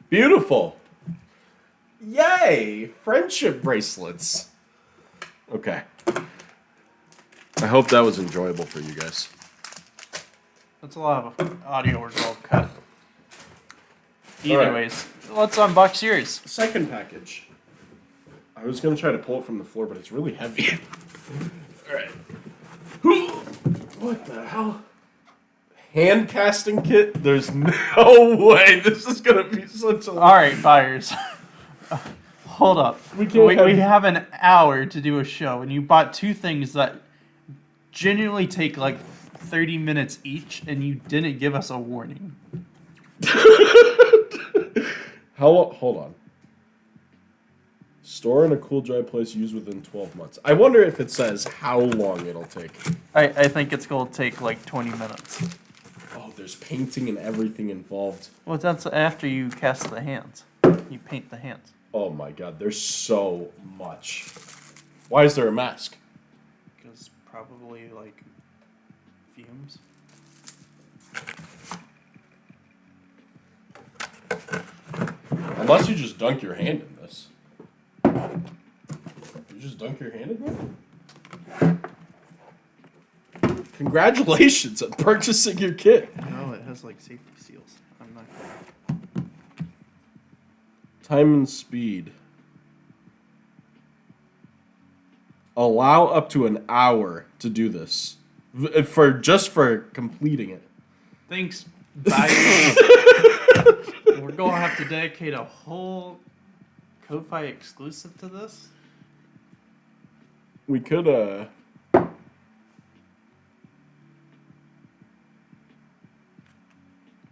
Beautiful. Yay! Friendship bracelets. Okay. I hope that was enjoyable for you guys. That's a lot of audio we're all cut. All Either right. ways, let's unbox yours. Second package. I was going to try to pull it from the floor, but it's really heavy. All right. What the hell? Hand casting kit? There's no way this is going to be such a... All right, buyers. Hold up. We have an hour to do a show, and you bought two things that genuinely take like 30 minutes each, and you didn't give us a warning. Hold on. Store in a cool, dry place used within 12 months. I wonder if it says how long it'll take. I think it's going to take like 20 minutes. Oh, there's painting and everything involved. Well, that's after you cast the hands. You paint the hands. Oh my god, there's so much. Why is there a mask? Because probably like fumes. Unless you just dunk your hand in this. You just dunk your hand in there? Congratulations on purchasing your kit. No, it has like safety seals. I'm not. Time and speed. Allow up to an hour to do this. For completing it. Thanks, buyers. We're going to have to dedicate a whole Ko-Fi exclusive to this. We could, trying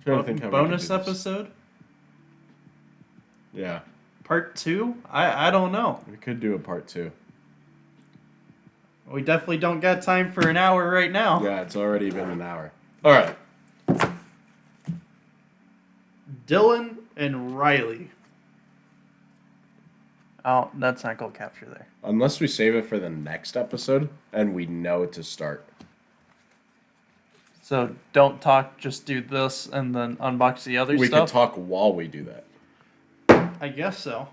to think how we could Bonus do this. episode? Yeah. Part 2? I don't know. We could do a part 2. We definitely don't got time for an hour right now. Yeah, it's already been an hour. All right. Dylan and Riley. Oh, that's not going to capture there. Unless we save it for the next episode and we know to start. So don't talk, just do this and then unbox the other We stuff? could talk while we do that. I guess so.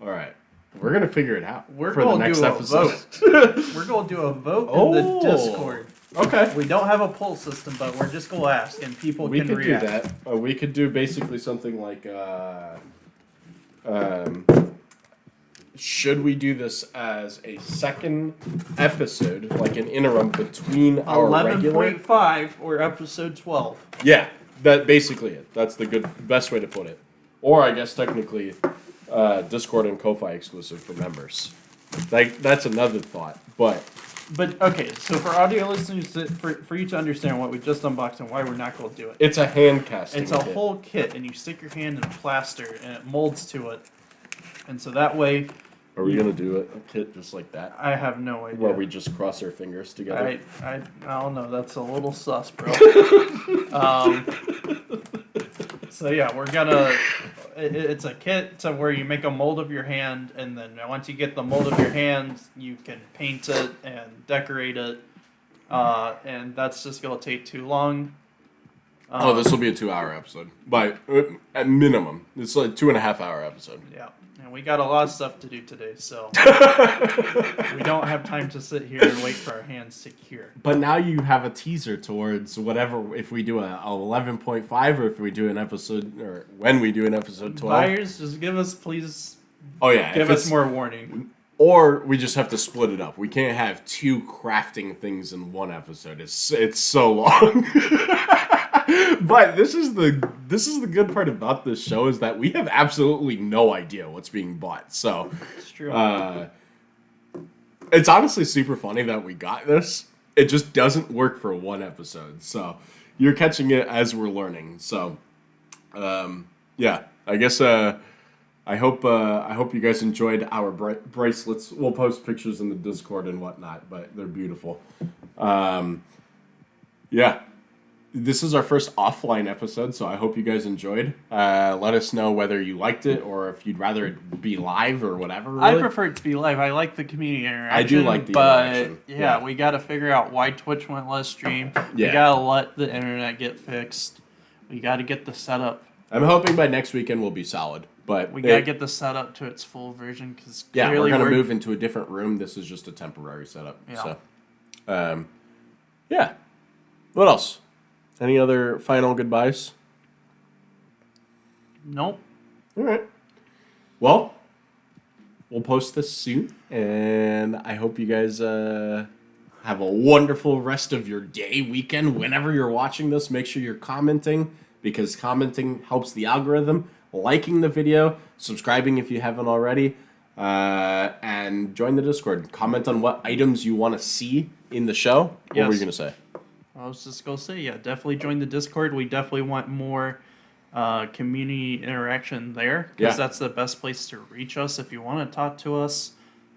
All right. We're going to figure it out We're for the going to next do a episode. vote. We're going to do a vote in the Oh. Discord. Okay. We don't have a poll system, but we're just going to ask and people We can could react. do that. We could do basically something like, should we do this as a second episode, like an interim between our regular? 11.5 or episode 12. Yeah, that basically it. That's the best way to put it. Or I guess technically, Discord and Ko-Fi exclusive for members. That's another thought, but But okay, so for audio listeners, for you to understand what we just unboxed and why we're not going to do it, it's a hand casting. it's a kit. whole kit, and you stick your hand in plaster, and it molds to it, and so that way, Are we gonna do a kit just like that, I have no idea. where we just cross our fingers together? I don't know. That's a little sus, bro. So yeah, we're gonna. It's a kit to where you make a mold of your hand, and then once you get the mold of your hand, you can paint it and decorate it, and that's just gonna take too long. This will be a 2-hour episode, by at minimum. It's like 2.5 hour episode. Yeah, and we got a lot of stuff to do today, so we don't have time to sit here and wait for our hands to cure. But now you have a teaser towards whatever, if we do a 11.5 or if we do an episode, or when we do an episode 12. Buyers, just give us, please, Oh yeah, give if us more warning. Or we just have to split it up. We can't have 2 crafting things in one episode. It's so long. But this is the good part about this show is that we have absolutely no idea what's being bought. So It's true. it's honestly super funny that we got this. It just doesn't work for one episode. So you're catching it as we're learning. So yeah, I guess I hope you guys enjoyed our bracelets. We'll post pictures in the Discord and whatnot, but they're beautiful. Yeah. this is our first offline episode, so I hope you guys enjoyed. Let us know whether you liked it or if you'd rather it be live or whatever. Really. I prefer it to be live. I like the community interaction. I do like the but interaction. Yeah, we got to figure out why Twitch went less stream. Yeah. We got to let the internet get fixed. We got to get the setup. I'm hoping by next weekend we'll be solid, but We got to get the setup to its full version because yeah, we're gonna move into a different room. This is just a temporary setup. Yeah. So, yeah. What else? Any other final goodbyes? Nope. All right. Well, we'll post this soon, and I hope you guys have a wonderful rest of your day, weekend. Whenever you're watching this, make sure you're commenting, because commenting helps the algorithm. Liking the video, subscribing if you haven't already, and join the Discord. Comment on what items you want to see in the show. What were you going to say? I was just going to say, yeah, definitely join the Discord. We definitely want more community interaction there because that's the best place to reach us if you want to talk to us.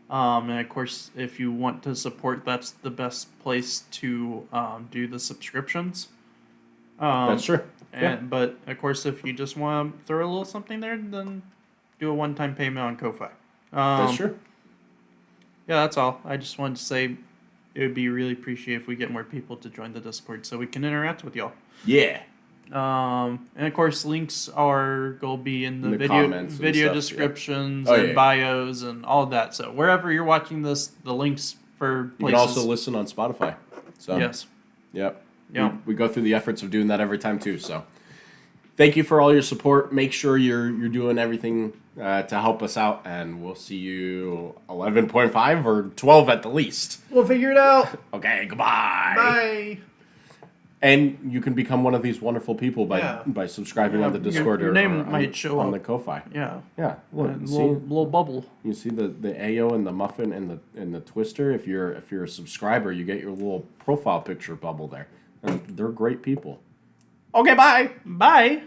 And of course, if you want to support, that's the best place to do the subscriptions. That's true. But of course, if you just want to throw a little something there, then do a one-time payment on Ko-Fi. That's true. Yeah, that's all. I just wanted to say it would be really appreciated if we get more people to join the Discord so we can interact with y'all. Yeah. And of course, links will be in the comments video stuff, descriptions yeah. and bios and all that. So wherever you're watching this, the links for places. You can also listen on Spotify. So yes. Yep. Yeah. We go through the efforts of doing that every time too. So thank you for all your support. Make sure you're doing everything to help us out, and we'll see you 11.5 or 12 at the least. We'll figure it out. Okay, goodbye. Bye. And you can become one of these wonderful people by subscribing on the Discord your name might show on up the Ko-Fi. Yeah. Yeah. Look, A see, little bubble. you see the Ayo and the muffin and the twister. If you're a subscriber, you get your little profile picture bubble there. And they're great people. Okay, bye. Bye.